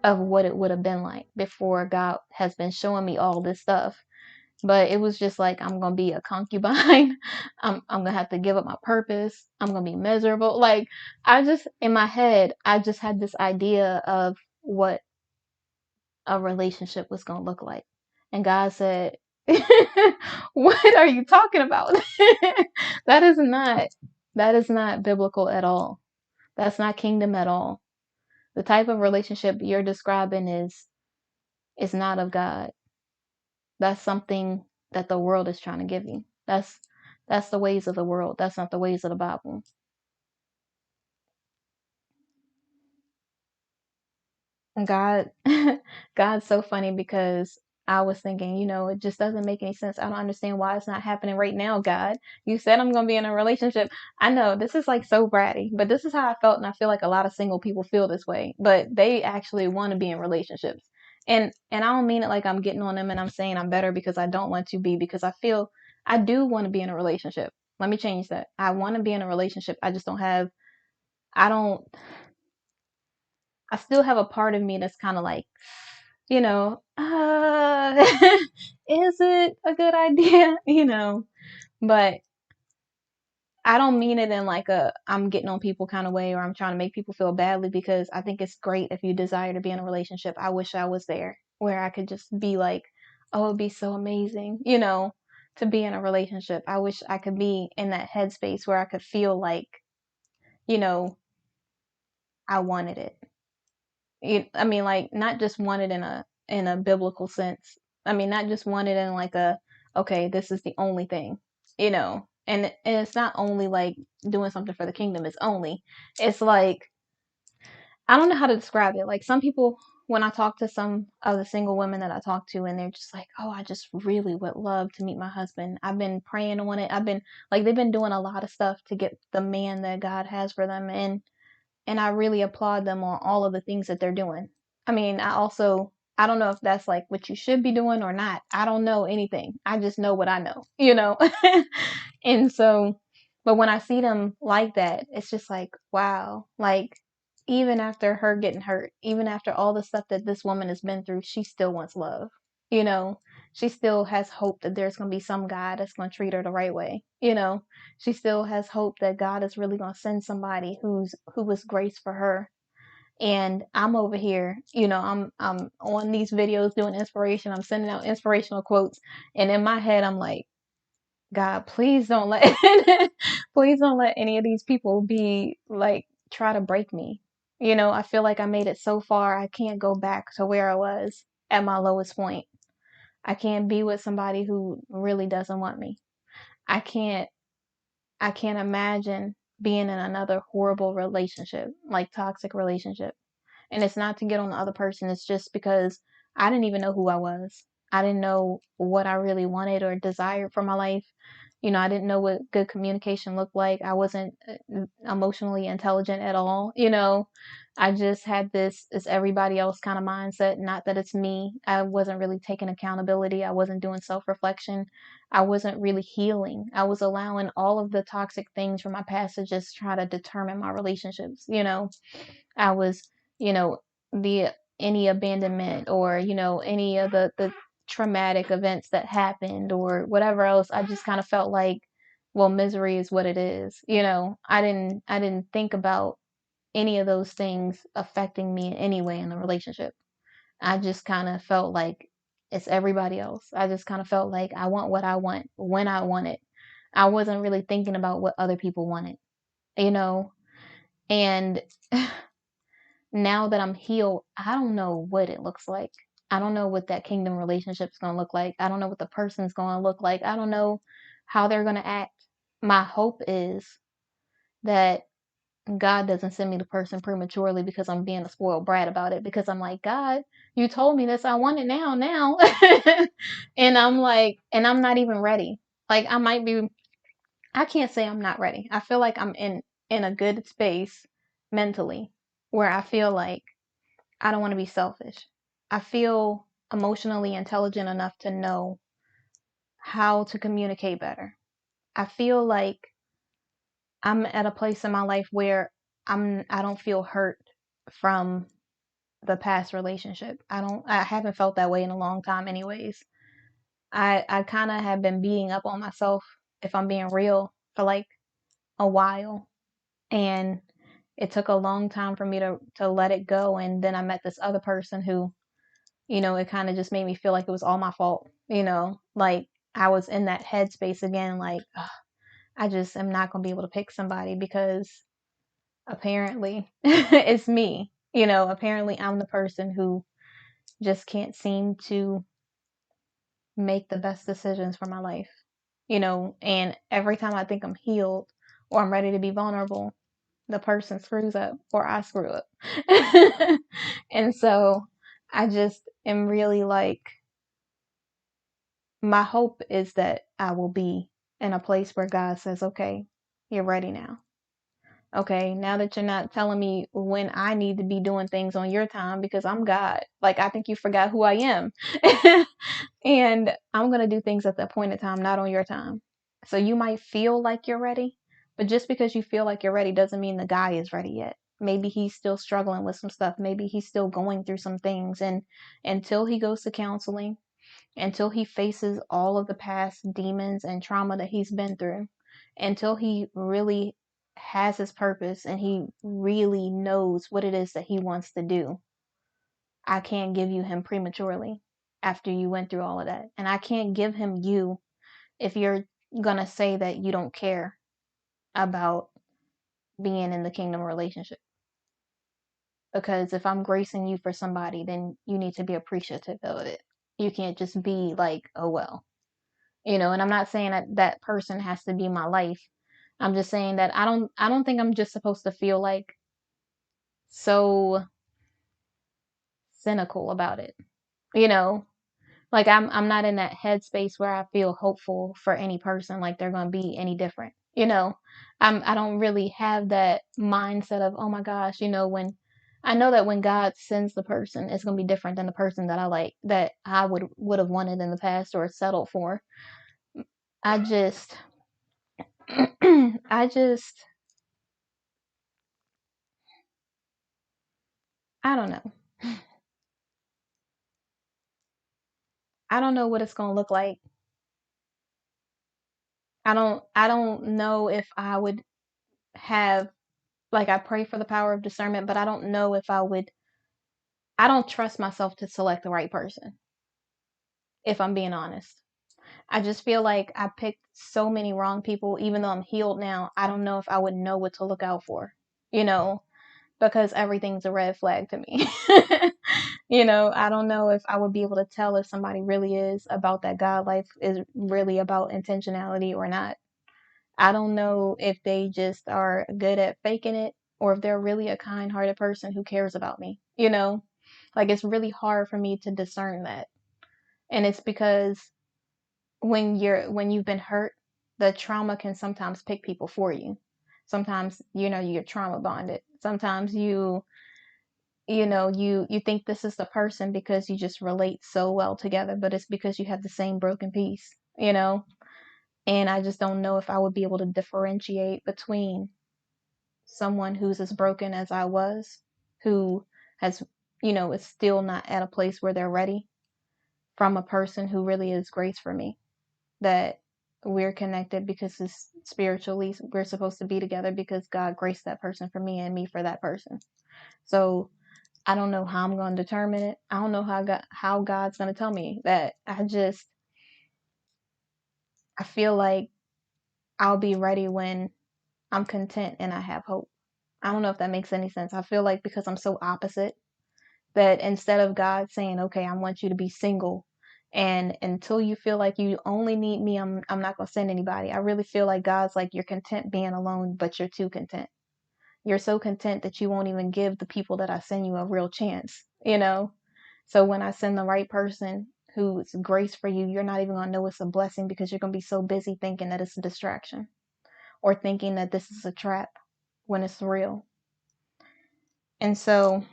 of what it would have been like before God has been showing me all this stuff. But it was just like, I'm gonna be a concubine. I'm gonna have to give up my purpose. I'm gonna be miserable. Like, I just, in my head, I just had this idea of what a relationship was gonna look like. And God said, what are you talking about? That is not that is not biblical at all. That's not kingdom at all. The type of relationship you're describing is not of God. That's something that the world is trying to give you. That's the ways of the world. That's not the ways of the Bible. God, God's so funny, because I was thinking, it just doesn't make any sense. I don't understand why it's not happening right now, God. You said I'm going to be in a relationship. I know this is like so bratty, but this is how I felt. And I feel like a lot of single people feel this way, but they actually want to be in relationships. And I don't mean it like I'm getting on them and I'm saying I'm better, because I don't want to be, because I feel I do want to be in a relationship. Let me change that. I want to be in a relationship. I don't, I still have a part of me that's kind of like, is it a good idea? But I don't mean it in like I'm getting on people kind of way, or I'm trying to make people feel badly, because I think it's great if you desire to be in a relationship. I wish I was there, where I could just be like, oh, it'd be so amazing, to be in a relationship. I wish I could be in that headspace where I could feel like, you know, I wanted it. I mean, like, not just wanted in a biblical sense. I mean, not just wanted in like okay, this is the only thing, and it's not only like doing something for the kingdom. It's like, I don't know how to describe it. Like, some people, when I talk to some of the single women that I talk to, and they're just like, oh, I just really would love to meet my husband. I've been praying on it. I've been like, they've been doing a lot of stuff to get the man that God has for them, and I really applaud them on all of the things that they're doing. I mean, I don't know if that's like what you should be doing or not. I don't know anything. I just know what I know, and so But when I see them like that, it's just like, wow, like even after her getting hurt, even after all the stuff that this woman has been through, she still wants love. You know, she still has hope that there's going to be some guy that's going to treat her the right way. You know, she still has hope that God is really going to send somebody who was grace for her. And I'm over here, I'm on these videos doing inspiration. I'm sending out inspirational quotes, and in my head, I'm like, God, please don't let please don't let any of these people be like try to break me. I feel like I made it so far. I can't go back to where I was at my lowest point. I can't be with somebody who really doesn't want me. I can't I can't imagine being in another horrible relationship, like toxic relationship. And it's not to get on the other person. It's just because I didn't even know who I was. I didn't know what I really wanted or desired for my life. I didn't know what good communication looked like. I wasn't emotionally intelligent at all. I just had this is everybody else kind of mindset. Not that it's me. I wasn't really taking accountability. I wasn't doing self reflection. I wasn't really healing. I was allowing all of the toxic things from my past to just try to determine my relationships. I was, you know, the any abandonment or, any of the traumatic events that happened or whatever else. I just kind of felt like, well, misery is what it is. I didn't think about any of those things affecting me in any way in the relationship. I just kind of felt like it's everybody else. I just kind of felt like I want what I want when I want it. I wasn't really thinking about what other people wanted, you know? And now that I'm healed, I don't know what it looks like. I don't know what that kingdom relationship is going to look like. I don't know what the person's going to look like. I don't know how they're going to act. My hope is that God doesn't send me the person prematurely because I'm being a spoiled brat about it. Because I'm like, God, you told me this. I want it now. And I'm like, and I'm not even ready. Like, I can't say I'm not ready. I feel like I'm in a good space mentally where I feel like I don't want to be selfish. I feel emotionally intelligent enough to know how to communicate better. I feel like I'm at a place in my life where I don't feel hurt from the past relationship. I haven't felt that way in a long time anyways. I kind of have been beating up on myself if I'm being real for like a while, and it took a long time for me to let it go, and then I met this other person who it kind of just made me feel like it was all my fault, like I was in that headspace again, like, ugh, I just am not going to be able to pick somebody because apparently it's me, apparently I'm the person who just can't seem to make the best decisions for my life, and every time I think I'm healed or I'm ready to be vulnerable, the person screws up or I screw up. And so I just am really like, my hope is that I will be in a place where God says, okay, you're ready now. Okay, now that you're not telling me when I need to be doing things on your time because I'm God. Like, I think you forgot who I am. And I'm going to do things at that point in time, not on your time. So you might feel like you're ready, but just because you feel like you're ready doesn't mean the guy is ready yet. Maybe he's still struggling with some stuff. Maybe he's still going through some things. And until he goes to counseling, until he faces all of the past demons and trauma that he's been through, until he really has his purpose and he really knows what it is that he wants to do, I can't give you him prematurely after you went through all of that. And I can't give him you if you're going to say that you don't care about being in the kingdom relationship. Because if I'm gracing you for somebody, then you need to be appreciative of it. You can't just be like, oh, well, and I'm not saying that that person has to be my life. I'm just saying that I don't think I'm just supposed to feel like so cynical about it. You know, like I'm not in that headspace where I feel hopeful for any person like they're going to be any different. I don't really have that mindset of, oh my gosh, when I know that when God sends the person, it's going to be different than the person that I like, that I would have wanted in the past or settled for. I just I just, I don't know. I don't know what it's going to look like. I don't know if I would have, like, I pray for the power of discernment, but I don't know if I don't trust myself to select the right person, if I'm being honest. I just feel like I picked so many wrong people. Even though I'm healed now, I don't know if I would know what to look out for, you know, because everything's a red flag to me. I don't know if I would be able to tell if somebody really is about that God life, is really about intentionality or not. I don't know if they just are good at faking it or if they're really a kind hearted person who cares about me, Like, it's really hard for me to discern that. And it's because when you've been hurt, the trauma can sometimes pick people for you. Sometimes, you're trauma bonded. Sometimes you think this is the person because you just relate so well together, but it's because you have the same broken piece. And I just don't know if I would be able to differentiate between someone who's as broken as I was, who has, is still not at a place where they're ready, from a person who really is grace for me, that we're connected because it's spiritually we're supposed to be together because God graced that person for me and me for that person. So I don't know how I'm going to determine it. I don't know how God's going to tell me that. I feel like I'll be ready when I'm content and I have hope. I don't know if that makes any sense. I feel like because I'm so opposite, that instead of God saying, "Okay, I want you to be single, and until you feel like you only need me, I'm not going to send anybody." I really feel like God's like, "You're content being alone, but you're too content. You're so content that you won't even give the people that I send you a real chance." So when I send the right person who's grace for you, you're not even going to know it's a blessing because you're going to be so busy thinking that it's a distraction or thinking that this is a trap when it's real. And so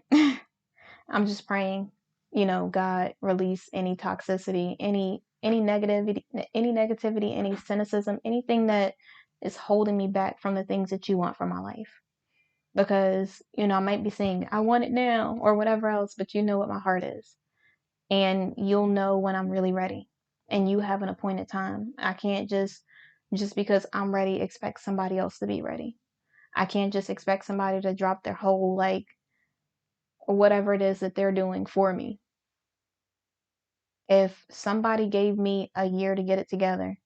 I'm just praying, God, release any toxicity, any negativity, any cynicism, anything that is holding me back from the things that you want for my life. Because, I might be saying, I want it now or whatever else, but you know what my heart is. And you'll know when I'm really ready. And you have an appointed time. I can't just because I'm ready, expect somebody else to be ready. I can't just expect somebody to drop their whole, like, whatever it is that they're doing for me. If somebody gave me a year to get it together,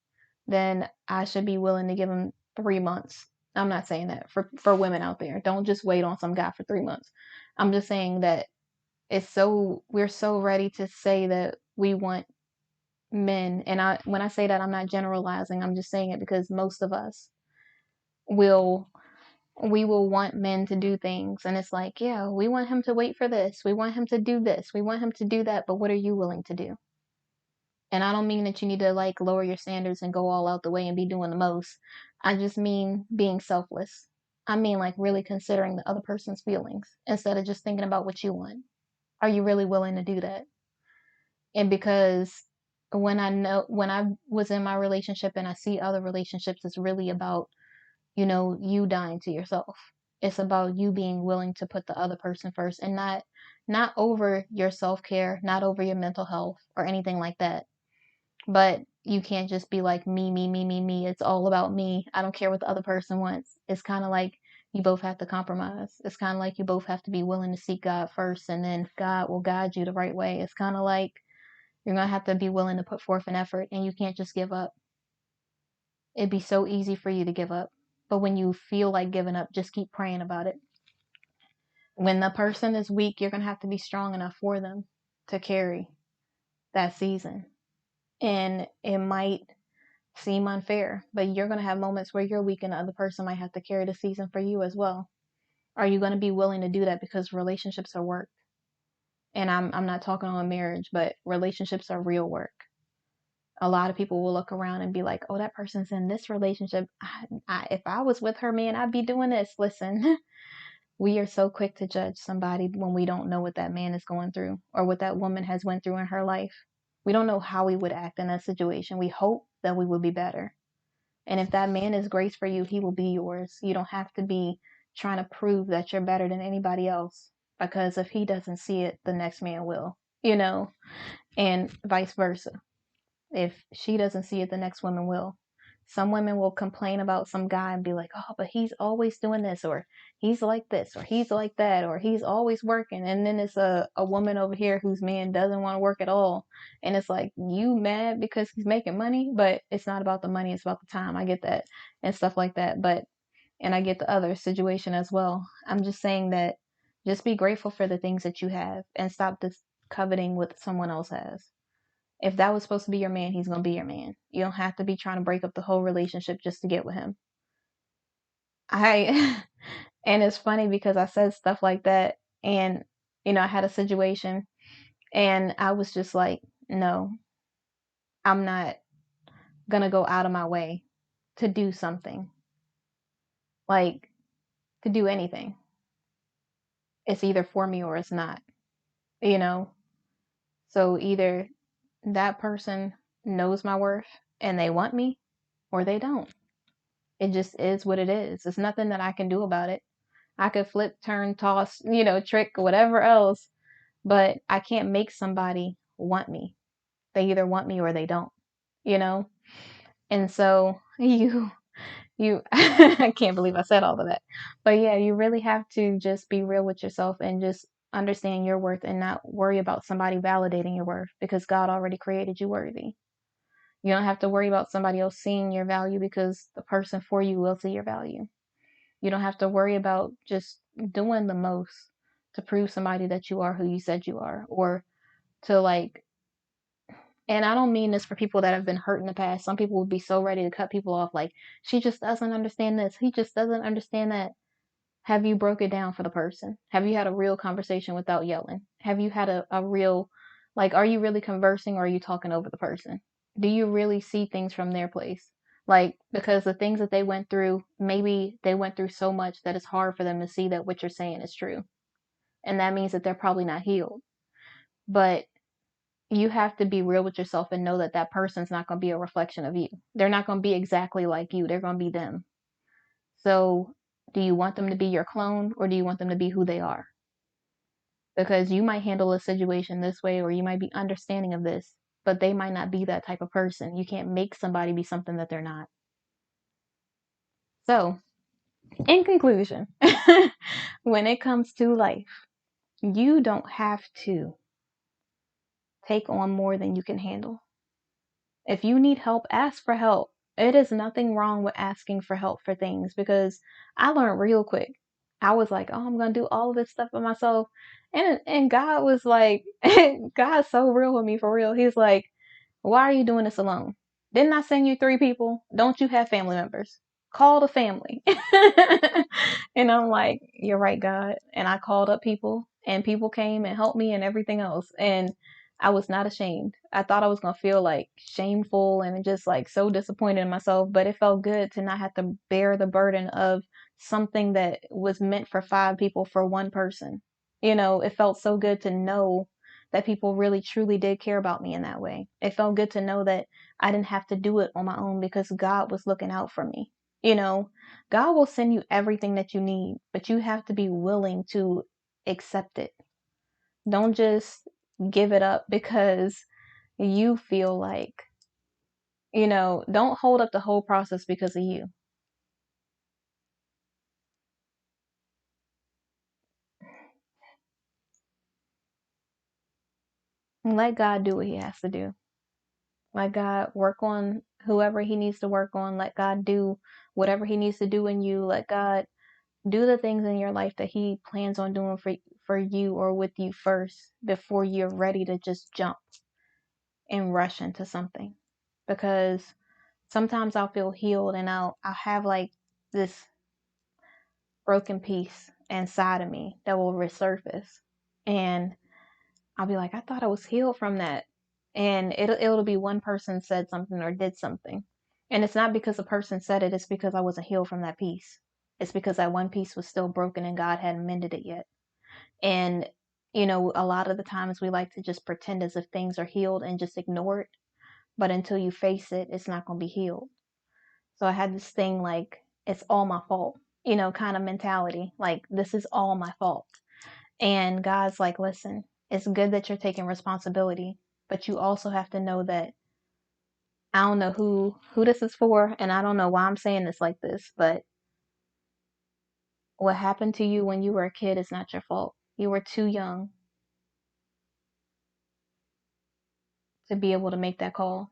then I should be willing to give them 3 months. I'm not saying that for women out there. Don't just wait on some guy for 3 months. I'm just saying that we're so ready to say that we want men. And when I say that, I'm not generalizing. I'm just saying it because most of us will we will want men to do things, and it's like, yeah, we want him to wait for this. We want him to do this. We want him to do that, but what are you willing to do? And I don't mean that you need to, like, lower your standards and go all out the way and be doing the most. I just mean being selfless. I mean, like, really considering the other person's feelings instead of just thinking about what you want. Are you really willing to do that? And because when I was in my relationship and I see other relationships, it's really about, you dying to yourself. It's about you being willing to put the other person first and not over your self-care, not over your mental health or anything like that. But you can't just be like, me, me, me, me, me. It's all about me. I don't care what the other person wants. It's kind of like you both have to compromise. It's kind of like you both have to be willing to seek God first, and then God will guide you the right way. It's kind of like you're going to have to be willing to put forth an effort, and you can't just give up. It'd be so easy for you to give up. But when you feel like giving up, just keep praying about it. When the person is weak, you're going to have to be strong enough for them to carry that season. And it might seem unfair, but you're going to have moments where you're weak and the other person might have to carry the season for you as well. Are you going to be willing to do that? Because relationships are work. And I'm not talking on marriage, but relationships are real work. A lot of people will look around and be like, "Oh, that person's in this relationship. If I was with her, man, I'd be doing this." Listen, we are so quick to judge somebody when we don't know what that man is going through or what that woman has went through in her life. We don't know how we would act in that situation. We hope that we would be better. And if that man is grace for you, he will be yours. You don't have to be trying to prove that you're better than anybody else, because if he doesn't see it, the next man will, and vice versa. If she doesn't see it, the next woman will. Some women will complain about some guy and be like, oh, but he's always doing this, or he's like this, or he's like that, or he's always working. And then it's a woman over here whose man doesn't want to work at all. And it's like, you mad because he's making money? But it's not about the money, it's about the time. I get that and stuff like that. And I get the other situation as well. I'm just saying that just be grateful for the things that you have and stop this coveting what someone else has. If that was supposed to be your man, he's going to be your man. You don't have to be trying to break up the whole relationship just to get with him. And it's funny because I said stuff like that, and, I had a situation, and I was just like, no, I'm not going to go out of my way to do something, like to do anything. It's either for me or it's not, you know? So either that person knows my worth and they want me, or they don't. It just is what it is. There's nothing that I can do about it. I could flip, turn, toss, trick, whatever else, but I can't make somebody want me. They either want me or they don't, you know? And so I can't believe I said all of that. But yeah, you really have to just be real with yourself and just understand your worth and not worry about somebody validating your worth, because God already created you worthy. You don't have to worry about somebody else seeing your value, because the person for you will see your value. You don't have to worry about just doing the most to prove somebody that you are who you said you are, or to and I don't mean this for people that have been hurt in the past. Some people would be so ready to cut people off, like, she just doesn't understand this. He just doesn't understand that. Have you broke it down for the person? Have you had a real conversation without yelling? Have you had a real, are you really conversing, or are you talking over the person? Do you really see things from their place? Because the things that they went through, maybe they went through so much that it's hard for them to see that what you're saying is true. And that means that they're probably not healed. But you have to be real with yourself and know that that person's not going to be a reflection of you. They're not going to be exactly like you. They're going to be them. So do you want them to be your clone, or do you want them to be who they are? Because you might handle a situation this way, or you might be understanding of this, but they might not be that type of person. You can't make somebody be something that they're not. So, in conclusion, when it comes to life, you don't have to take on more than you can handle. If you need help, ask for help. It is nothing wrong with asking for help for things, because I learned real quick. I was like, oh, I'm going to do all of this stuff by myself. And God was like, God's so real with me, for real. He's like, why are you doing this alone? Didn't I send you 3 people? Don't you have family members? Call the family. And I'm like, you're right, God. And I called up people, and people came and helped me and everything else. And I was not ashamed. I thought I was going to feel shameful and just so disappointed in myself, but it felt good to not have to bear the burden of something that was meant for 5 people for 1 person. It felt so good to know that people really truly did care about me in that way. It felt good to know that I didn't have to do it on my own, because God was looking out for me. God will send you everything that you need, but you have to be willing to accept it. Don't just give it up because you feel don't hold up the whole process because of you. Let God do what he has to do. Let God work on whoever he needs to work on. Let God do whatever he needs to do in you. Let God do the things in your life that he plans on doing for you or with you first, before you're ready to just jump and rush into something. Because sometimes I'll feel healed, and I'll have this broken piece inside of me that will resurface, and I'll be like, I thought I was healed from that. And it'll be one person said something or did something. And it's not because the person said it, it's because I wasn't healed from that piece. It's because that one piece was still broken and God hadn't mended it yet. And, a lot of the times we like to just pretend as if things are healed and just ignore it. But until you face it, it's not going to be healed. So I had this thing like, it's all my fault, kind of mentality. Like, this is all my fault. And God's like, listen, it's good that you're taking responsibility, but you also have to know that I don't know who this is for, and I don't know why I'm saying this like this, but what happened to you when you were a kid is not your fault. You were too young to be able to make that call.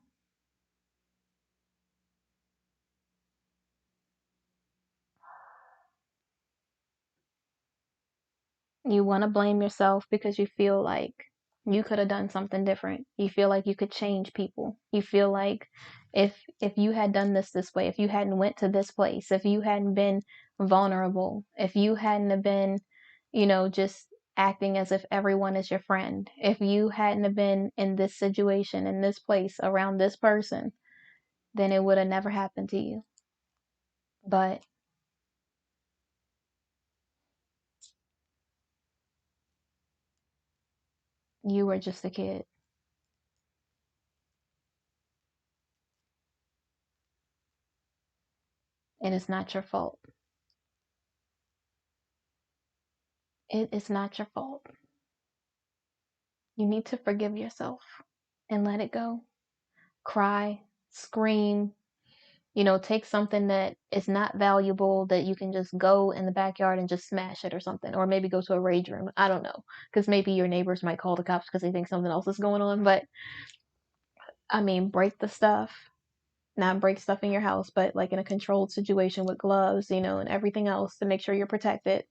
You want to blame yourself because you feel like you could have done something different. You feel like you could change people. You feel like if you had done this way, if you hadn't went to this place, if you hadn't been vulnerable, if you hadn't have been, just acting as if everyone is your friend, if you hadn't have been in this situation, in this place, around this person, then it would have never happened to you. But you were just a kid, and it's not your fault. It is not your fault. You need to forgive yourself and let it go. Cry, scream, take something that is not valuable that you can just go in the backyard and just smash it or something, or maybe go to a rage room. I don't know, because maybe your neighbors might call the cops because they think something else is going on. But I mean, break the stuff, not break stuff in your house, but like in a controlled situation with gloves, and everything else to make sure you're protected.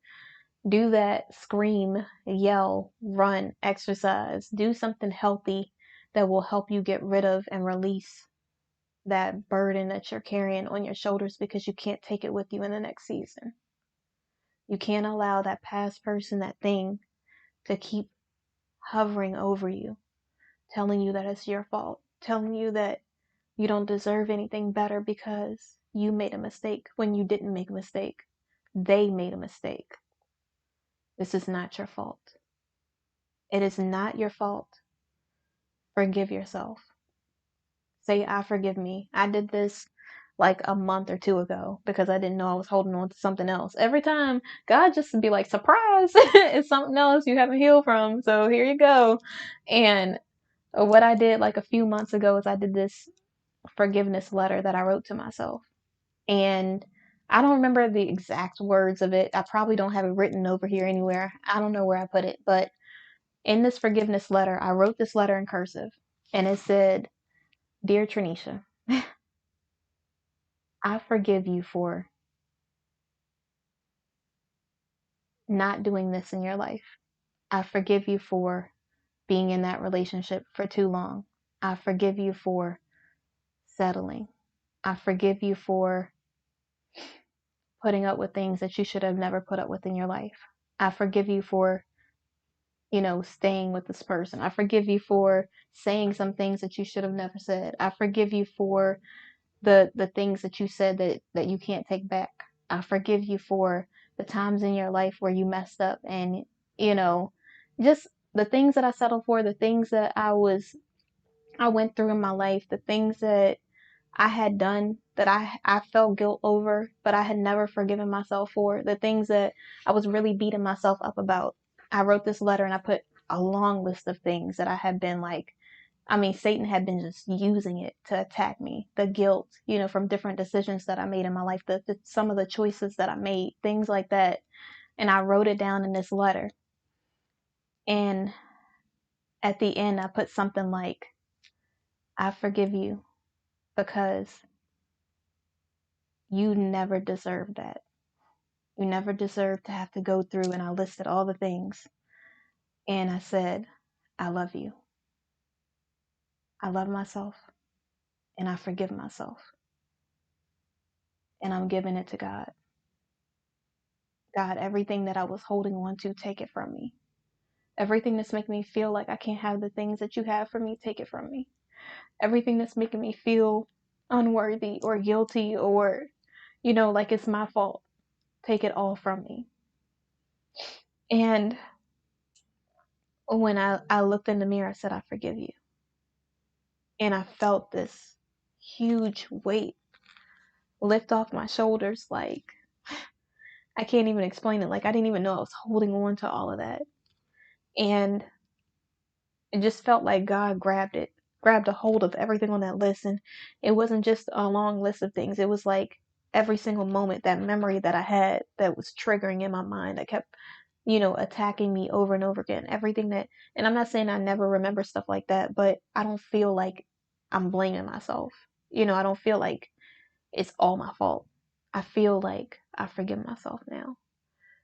Do that, scream, yell, run, exercise, do something healthy that will help you get rid of and release that burden that you're carrying on your shoulders because you can't take it with you in the next season. You can't allow that past person, that thing, to keep hovering over you, telling you that it's your fault, telling you that you don't deserve anything better because you made a mistake when you didn't make a mistake. They made a mistake. This is not your fault. It is not your fault. Forgive yourself. Say, I forgive me. I did this like a month or two ago because I didn't know I was holding on to something else. Every time, God just be like, surprise, it's something else you haven't healed from. So here you go. And what I did like a few months ago is I did this forgiveness letter that I wrote to myself. And I don't remember the exact words of it. I probably don't have it written over here anywhere. I don't know where I put it. But in this forgiveness letter, I wrote this letter in cursive. And it said, Dear Trinesha, I forgive you for not doing this in your life. I forgive you for being in that relationship for too long. I forgive you for settling. I forgive you for putting up with things that you should have never put up with in your life. I forgive you for, staying with this person. I forgive you for saying some things that you should have never said. I forgive you for the things that you said that you can't take back. I forgive you for the times in your life where you messed up and you know just the things that I settled for, the things that I went through in my life, the things that I had done that I felt guilt over, but I had never forgiven myself for, the things that I was really beating myself up about. I wrote this letter and I put a long list of things that I had been like, I mean, Satan had been just using it to attack me. The guilt, from different decisions that I made in my life, some of the choices that I made, things like that. And I wrote it down in this letter. And at the end, I put something like, I forgive you because you never deserved that. You never deserved to have to go through. And I listed all the things. And I said, I love you. I love myself. And I forgive myself. And I'm giving it to God. God, everything that I was holding on to, take it from me. Everything that's making me feel like I can't have the things that you have for me, take it from me. Everything that's making me feel unworthy or guilty or, like it's my fault, take it all from me. And when I looked in the mirror, I said, I forgive you. And I felt this huge weight lift off my shoulders. Like, I can't even explain it. Like, I didn't even know I was holding on to all of that. And it just felt like God grabbed a hold of everything on that list. And it wasn't just a long list of things. It was like every single moment, that memory that I had that was triggering in my mind, that kept, attacking me over and over again. Everything that, and I'm not saying I never remember stuff like that, but I don't feel like I'm blaming myself. I don't feel like it's all my fault. I feel like I forgive myself now.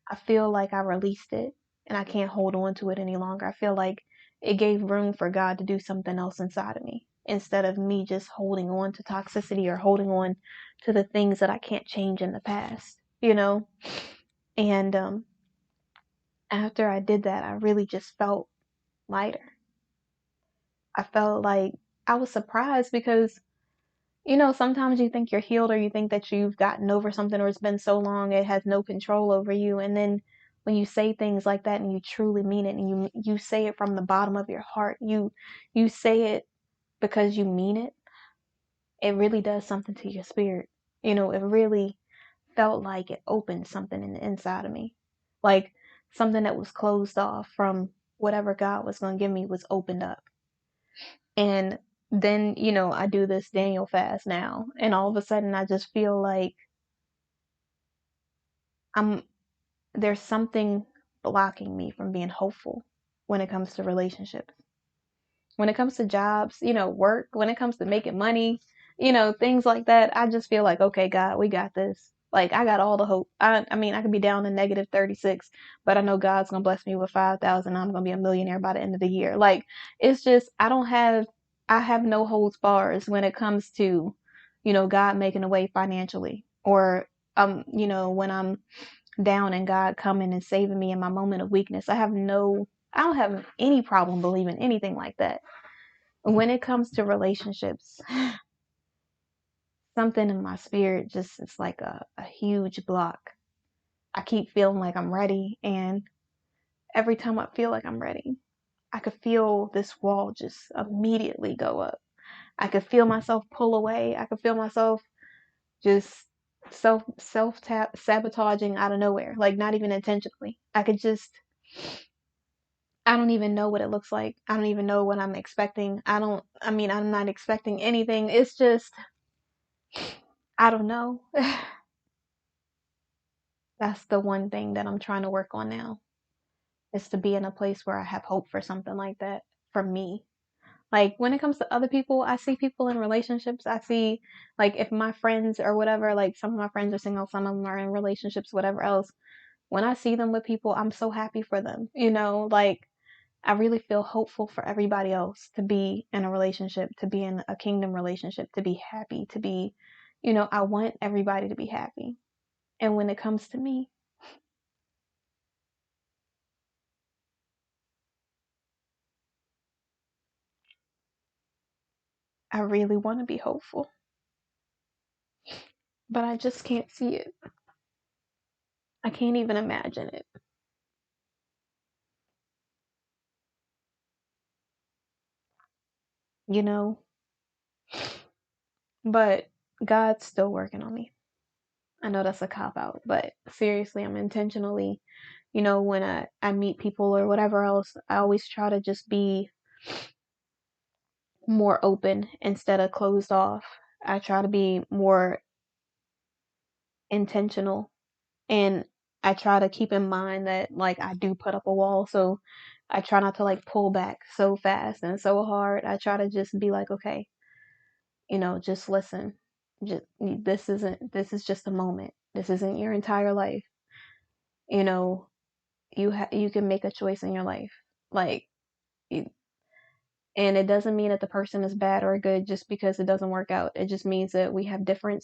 I feel like I released it and I can't hold on to it any longer. I feel like it gave room for God to do something else inside of me instead of me just holding on to toxicity or holding on to the things that I can't change in the past. And after I did that, I really just felt lighter. I felt like I was surprised because sometimes you think you're healed or you think that you've gotten over something or it's been so long it has no control over you. And then when you say things like that and you truly mean it and you say it from the bottom of your heart, you say it because you mean it, it really does something to your spirit. It really felt like it opened something in the inside of me. Like something that was closed off from whatever God was going to give me was opened up. And then, I do this Daniel fast now, and all of a sudden I just feel like I'm there's something blocking me from being hopeful when it comes to relationships. When it comes to jobs, work, when it comes to making money, things like that, I just feel like, okay, God, we got this. Like I got all the hope. I mean, I could be down to negative 36, but I know God's gonna bless me with 5,000. I'm gonna be a millionaire by the end of the year. Like it's just I have no holds bars when it comes to, God making a way financially or when I'm down and God coming and saving me in my moment of weakness. I don't have any problem believing anything like that. When it comes to relationships, something in my spirit just it's like a huge block. I keep feeling like I'm ready, and every time I feel like I'm ready, I could feel this wall just immediately go up. I could feel myself pull away. I could feel myself just self sabotaging out of nowhere, like not even intentionally. I don't even know what it looks like. I don't even know what I'm expecting. I'm not expecting anything. It's just I don't know. That's the one thing that I'm trying to work on now, is to be in a place where I have hope for something like that for me. Like when it comes to other people, I see people in relationships. I see like if my friends or whatever, like some of my friends are single, some of them are in relationships, whatever else. When I see them with people, I'm so happy for them. Like I really feel hopeful for everybody else to be in a relationship, to be in a kingdom relationship, to be happy, to be, I want everybody to be happy. And when it comes to me, I really want to be hopeful, but I just can't see it. I can't even imagine it, you know? But God's still working on me. I know that's a cop out, but seriously, I'm intentionally, when I meet people or whatever else, I always try to just be more open instead of closed off. I try to be more intentional, and I try to keep in mind that like I do put up a wall, so I try not to like pull back so fast and so hard. I try to just be like, okay, just listen. Just this is just a moment. This isn't your entire life. You know, you can make a choice in your life. Like you, and it doesn't mean that the person is bad or good just because it doesn't work out. It just means that we have different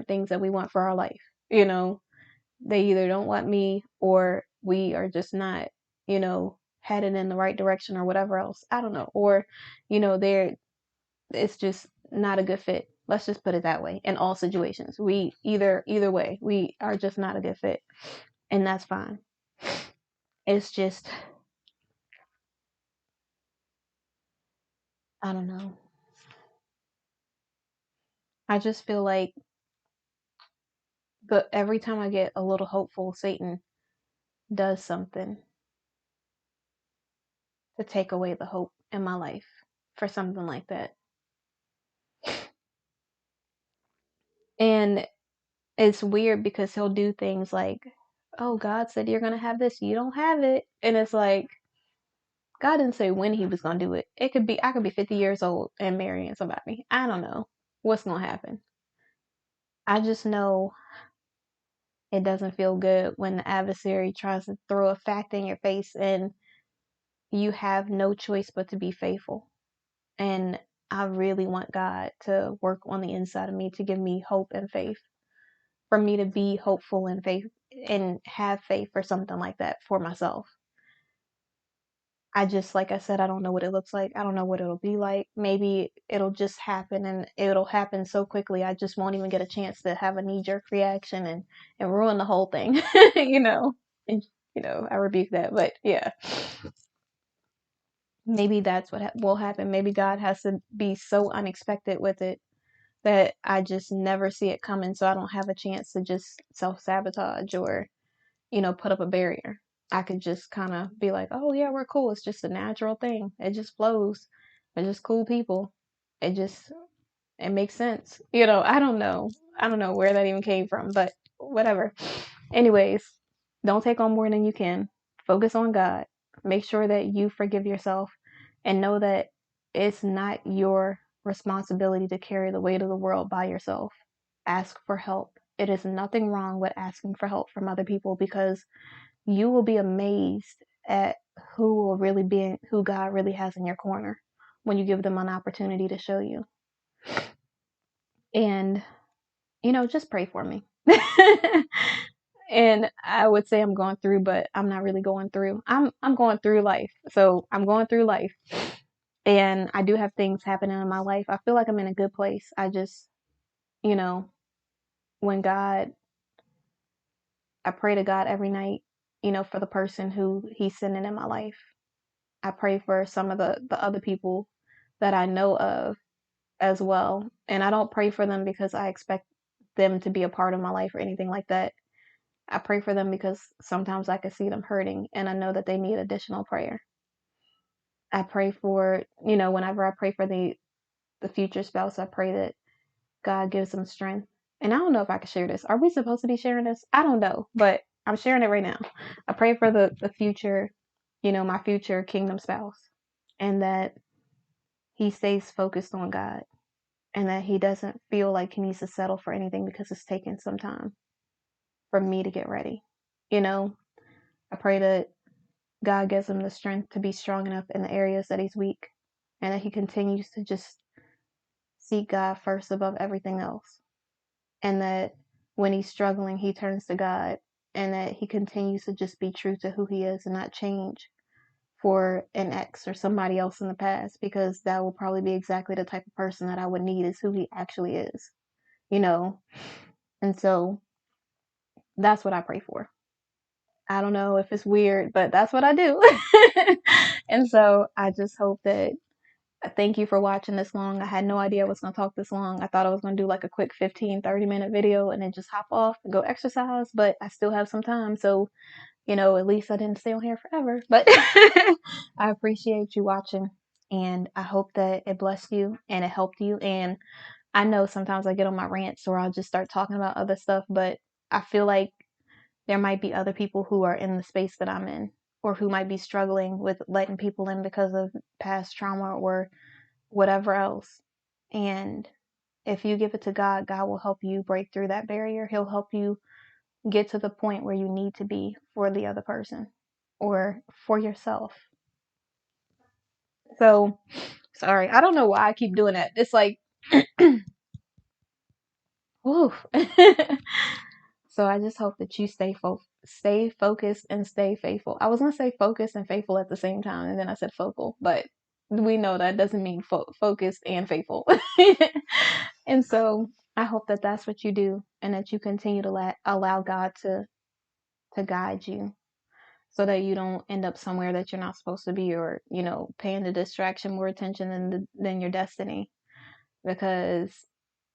things that we want for our life. They either don't want me or we are just not, headed in the right direction or whatever else. I don't know. Or, they're it's just not a good fit. Let's just put it that way. In all situations, we either way, we are just not a good fit, and that's fine. It's just I don't know. I just feel like But every time I get a little hopeful, Satan does something to take away the hope in my life for something like that. And it's weird because he'll do things like, oh, God said you're going to have this. You don't have it. And it's like, God didn't say when he was going to do it. It could be, I could be 50 years old and marrying somebody. I don't know what's going to happen. I just know it doesn't feel good when the adversary tries to throw a fact in your face and you have no choice but to be faithful. And I really want God to work on the inside of me to give me hope and faith, for me to be hopeful and faith and have faith for something like that for myself. I just, like I said, I don't know what it looks like. I don't know what it'll be like. Maybe it'll just happen and it'll happen so quickly I just won't even get a chance to have a knee-jerk reaction and ruin the whole thing, you know. And I rebuke that, but yeah. Maybe that's what will happen. Maybe God has to be so unexpected with it that I just never see it coming, so I don't have a chance to just self-sabotage or, put up a barrier. I could just kind of be like, oh yeah, we're cool. It's just a natural thing. It just flows. We're just cool people. It makes sense. I don't know. I don't know where that even came from, but whatever. Anyways, don't take on more than you can. Focus on God. Make sure that you forgive yourself and know that it's not your responsibility to carry the weight of the world by yourself. Ask for help. It is nothing wrong with asking for help from other people, because you will be amazed at who God really has in your corner when you give them an opportunity to show you. And just pray for me. And I would say I'm going through, but I'm not really going through. I'm going through life. So I'm going through life. And I do have things happening in my life. I feel like I'm in a good place. I just, you know, when God I pray to God every night, for the person who he's sending in my life. I pray for some of the other people that I know of as well. And I don't pray for them because I expect them to be a part of my life or anything like that. I pray for them because sometimes I can see them hurting and I know that they need additional prayer. I pray for, whenever I pray for the future spouse, I pray that God gives them strength. And I don't know if I can share this. Are we supposed to be sharing this? I don't know, but I'm sharing it right now. I pray for the future, my future kingdom spouse, and that he stays focused on God and that he doesn't feel like he needs to settle for anything because it's taking some time for me to get ready. I pray that God gives him the strength to be strong enough in the areas that he's weak, and that he continues to just seek God first above everything else. And that when he's struggling, he turns to God, and that he continues to just be true to who he is and not change for an ex or somebody else in the past, because that will probably be exactly the type of person that I would need, is who he actually is, And so that's what I pray for. I don't know if it's weird, but that's what I do. And so I just hope that thank you for watching this long. I had no idea I was going to talk this long. I thought I was going to do like a quick 15-30 minute video and then just hop off and go exercise, but I still have some time. So, at least I didn't stay on here forever. But I appreciate you watching, and I hope that it blessed you and it helped you. And I know sometimes I get on my rants or I'll just start talking about other stuff, but I feel like there might be other people who are in the space that I'm in, or who might be struggling with letting people in because of past trauma or whatever else. And if you give it to God, God will help you break through that barrier. He'll help you get to the point where you need to be for the other person or for yourself. So, sorry. I don't know why I keep doing that. It's like, whew. So I just hope that you stay focused and stay faithful. I was going to say focused and faithful at the same time, and then I said focal, but we know that doesn't mean focused and faithful. And so I hope that that's what you do, and that you continue to allow God to guide you, so that you don't end up somewhere that you're not supposed to be, or paying the distraction more attention than your destiny, because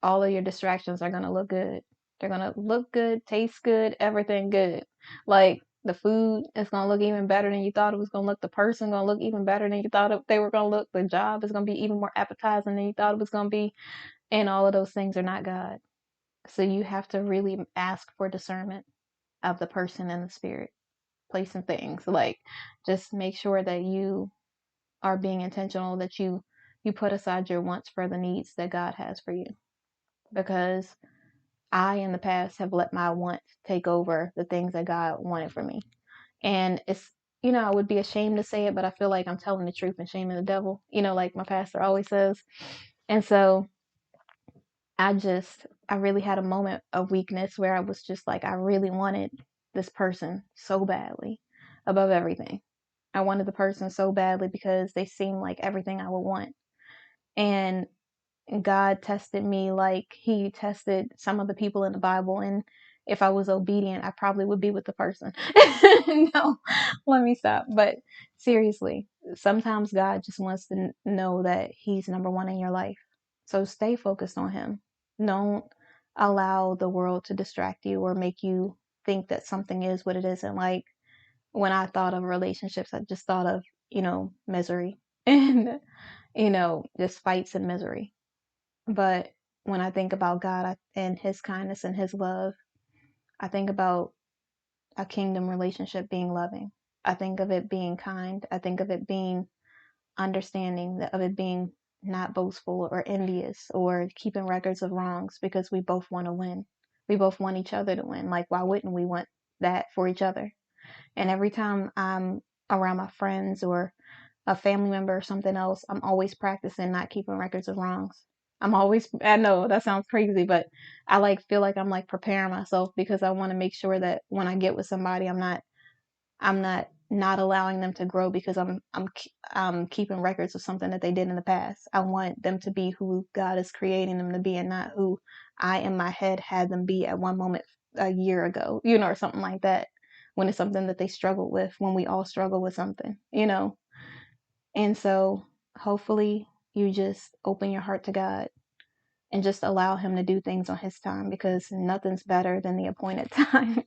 all of your distractions are going to look good. They're gonna look good, taste good, everything good. Like the food is gonna look even better than you thought it was gonna look. The person gonna look even better than you thought they were gonna look. The job is gonna be even more appetizing than you thought it was gonna be. And all of those things are not God. So you have to really ask for discernment of the person and the spirit, place and things. Like just make sure that you are being intentional, that you put aside your wants for the needs that God has for you. Because I in the past have let my wants take over the things that God wanted for me. And it's, I would be ashamed to say it, but I feel like I'm telling the truth and shaming the devil, like my pastor always says. And so I really had a moment of weakness where I was just like, I really wanted this person so badly above everything. I wanted the person so badly because they seemed like everything I would want. And God tested me like he tested some of the people in the Bible. And if I was obedient, I probably would be with the person. No, let me stop. But seriously, sometimes God just wants to know that he's number one in your life. So stay focused on him. Don't allow the world to distract you or make you think that something is what it isn't. Like when I thought of relationships, I just thought of, misery and, just fights and misery. But when I think about God and his kindness and his love, I think about a kingdom relationship being loving. I think of it being kind. I think of it being understanding, of it being not boastful or envious or keeping records of wrongs, because we both want to win. We both want each other to win. Like, why wouldn't we want that for each other? And every time I'm around my friends or a family member or something else, I'm always practicing not keeping records of wrongs. I know that sounds crazy, but I feel like I'm preparing myself, because I want to make sure that when I get with somebody, I'm not allowing them to grow because I'm keeping records of something that they did in the past. I want them to be who God is creating them to be, and not who I in my head had them be at one moment a year ago, or something like that. When it's something that they struggled with, when we all struggle with something. And so hopefully you just open your heart to God and just allow him to do things on his time, because nothing's better than the appointed time.